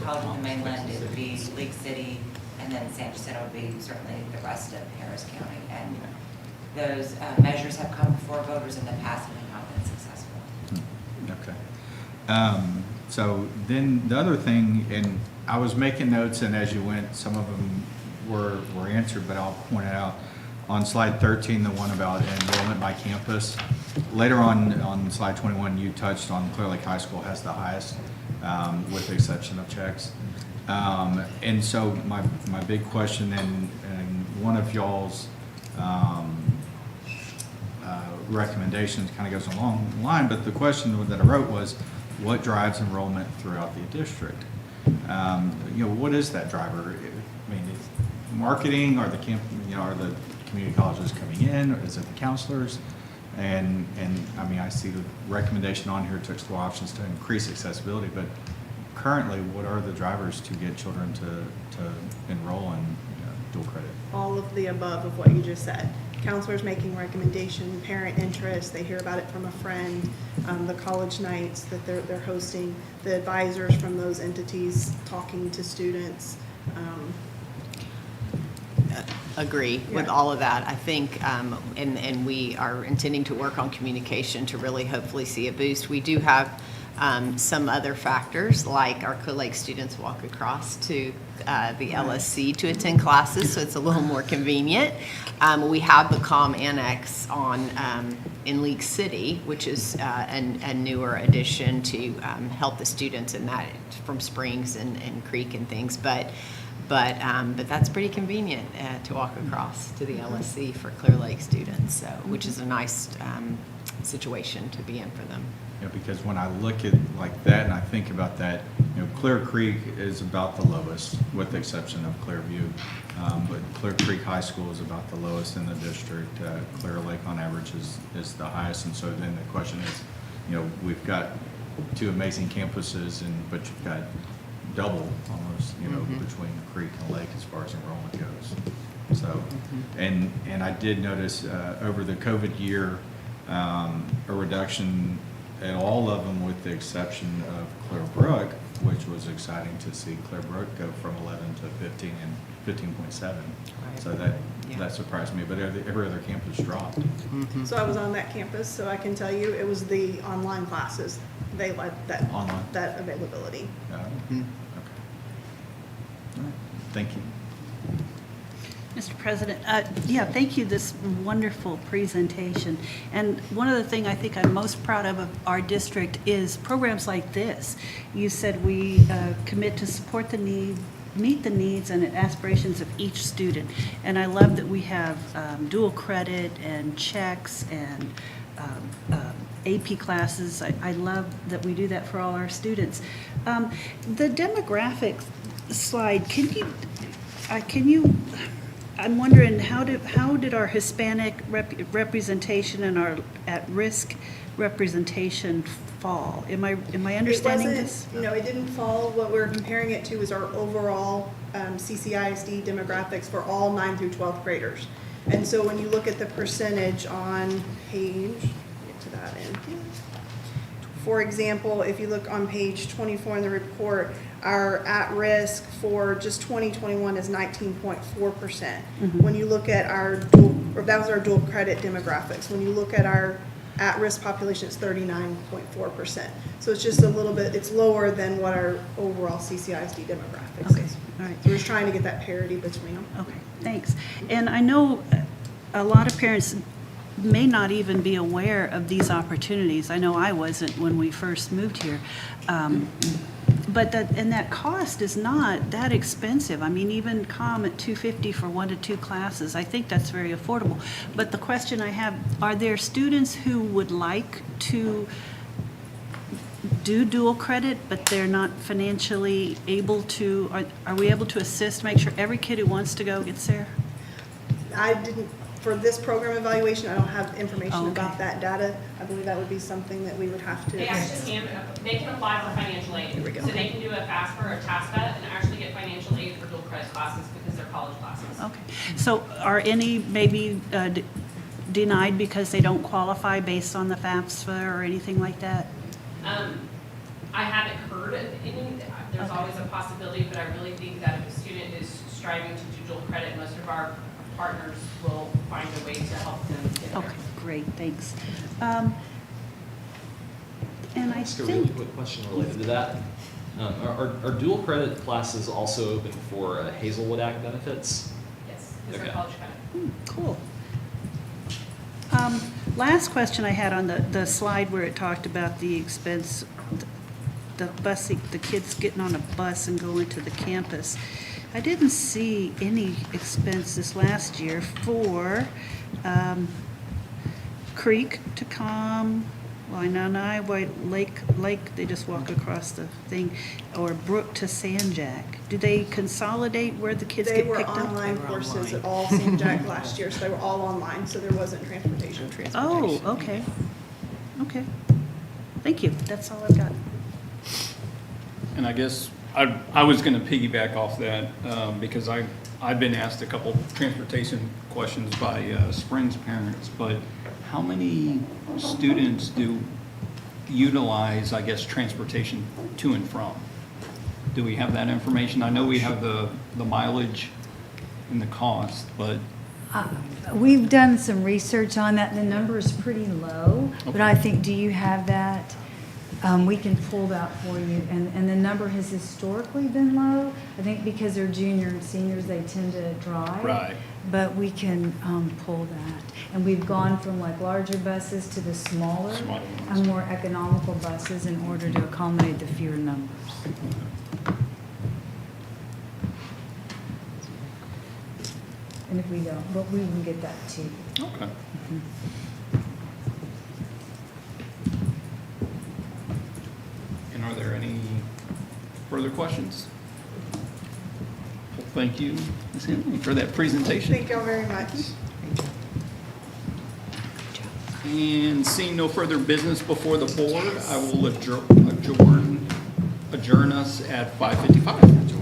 Speaker 8: College of the Mainland, it would be League City, and then San Jacinto would be certainly the rest of Harris County. And those measures have come before voters in the past and have not been successful.
Speaker 7: Okay. So then the other thing, and I was making notes, and as you went, some of them were answered, but I'll point it out. On slide 13, the one about enrollment by campus. Later on slide 21, you touched on Clear Lake High School has the highest, with the exception of checks. And so my big question, and one of y'all's recommendations kind of goes along the line, but the question that I wrote was, what drives enrollment throughout the district? What is that driver? I mean, is marketing, are the are the community colleges coming in, or is it the counselors? And I mean, I see the recommendation on here to explore options to increase accessibility, but currently, what are the drivers to get children to enroll in dual credit?
Speaker 10: All of the above of what you just said. Counselors making recommendation, parent interest, they hear about it from a friend, the college nights that they're hosting, the advisors from those entities talking to students.
Speaker 12: Agree with
Speaker 10: Yeah.
Speaker 12: all of that. I think, and we are intending to work on communication to really hopefully see a boost. We do have some other factors, like our Clear Lake students walk across to the LSC to attend classes, so it's a little more convenient. We have the COM Annex in League City, which is a newer addition to help the students in that, from Springs and Creek and things, but that's pretty convenient to walk across to the LSC for Clear Lake students, so, which is a nice situation to be in for them.
Speaker 7: Yeah, because when I look at like that and I think about that, Clear Creek is about the lowest, with the exception of Clearview. But Clear Creek High School is about the lowest in the district. Clear Lake on average is the highest. And so then the question is, we've got two amazing campuses, but you've got double almost, between Creek and Lake as far as enrollment goes. So, and I did notice over the COVID year, a reduction at all of them with the exception of Clearbrook, which was exciting to see Clearbrook go from 11 to 15 and 15.7.
Speaker 12: Right.
Speaker 7: So that surprised me, but every other campus dropped.
Speaker 10: So I was on that campus, so I can tell you, it was the online classes. They led that,
Speaker 7: Online.
Speaker 10: that availability.
Speaker 7: Okay. All right. Thank you.
Speaker 3: Mr. President, yeah, thank you, this wonderful presentation. And one of the things I think I'm most proud of our district is programs like this. You said we commit to support the need, meet the needs and aspirations of each student. And I love that we have dual credit and checks and AP classes. I love that we do that for all our students. The demographics slide, can you, I'm wondering, how did our Hispanic representation and our at-risk representation fall? Am I understanding this?
Speaker 10: No, it didn't fall. What we're comparing it to is our overall CCISD demographics for all 9 through 12th graders. And so when you look at the percentage on page, get to that end. For example, if you look on page 24 in the report, our at-risk for just 2021 is 19.4%. When you look at our that was our dual credit demographics. When you look at our at-risk population, it's 39.4%. So it's just a little bit, it's lower than what our overall CCISD demographics is.
Speaker 3: All right.
Speaker 10: So we're just trying to get that parity between them.
Speaker 3: Okay, thanks. And I know a lot of parents may not even be aware of these opportunities. I know I wasn't when we first moved here. But that cost is not that expensive. I mean, even COM at $250 for 1 to 2 classes, I think that's very affordable. But the question I have, are there students who would like to do dual credit, but they're not financially able to, are we able to assist, make sure every kid who wants to go gets there?
Speaker 10: I didn't, for this program evaluation, I don't have information
Speaker 3: Oh, okay.
Speaker 10: about that data. I believe that would be something that we would have to.
Speaker 14: They actually they can apply for financial aid.
Speaker 10: Here we go.
Speaker 14: So they can do a FAFSA or a TASPA and actually get financial aid for dual credit classes because they're college classes.
Speaker 3: Okay, so are any maybe denied because they don't qualify based on the FAFSA or anything like that?
Speaker 14: I haven't heard of any, there's
Speaker 3: Okay.
Speaker 14: always a possibility, but I really think that if a student is striving to do dual credit, most of our partners will find a way to help them get there.
Speaker 3: Okay, great, thanks. And I
Speaker 5: Ask a really
Speaker 3: think,
Speaker 5: quick question related to that. Are dual credit classes also open for Hazelwood Act benefits?
Speaker 14: Yes, because
Speaker 5: Okay.
Speaker 14: they're college credit.
Speaker 3: cool. Last question I had on the slide where it talked about the expense, the busing, the kids getting on a bus and going to the campus. I didn't see any expense this last year for Creek to come, Waianae, White Lake, they just walk across the thing, or Brook to San Jack. Do they consolidate where the kids
Speaker 10: They
Speaker 3: get
Speaker 10: were
Speaker 3: picked up?
Speaker 10: online courses at all St. Jack last year, so they were all online, so there wasn't transportation.
Speaker 3: Oh, okay. Okay. Thank you. That's all I've got.
Speaker 1: And I guess I was going to piggyback off that because I've been asked a couple transportation questions by Springs parents, but how many students do utilize, I guess, transportation to and from? Do we have that information? I know we have the mileage and the cost, but
Speaker 9: We've done some research on that, and the number is pretty low, but
Speaker 1: Okay.
Speaker 9: I think, do you have that? We can pull that for you, and the number has historically been low. I think because they're junior and seniors, they tend to drive.
Speaker 1: Right.
Speaker 9: But we can pull that. And we've gone from like larger buses to the smaller
Speaker 1: Smaller ones.
Speaker 9: and more economical buses in order to accommodate the fewer numbers. And if we don't, but we can get that too.
Speaker 1: okay. And are there any further questions? Well, thank you, Ms. Henley, for that presentation.
Speaker 10: Thank y'all very much.
Speaker 1: And seeing no further business before the board, I will adjourn us at 5:55.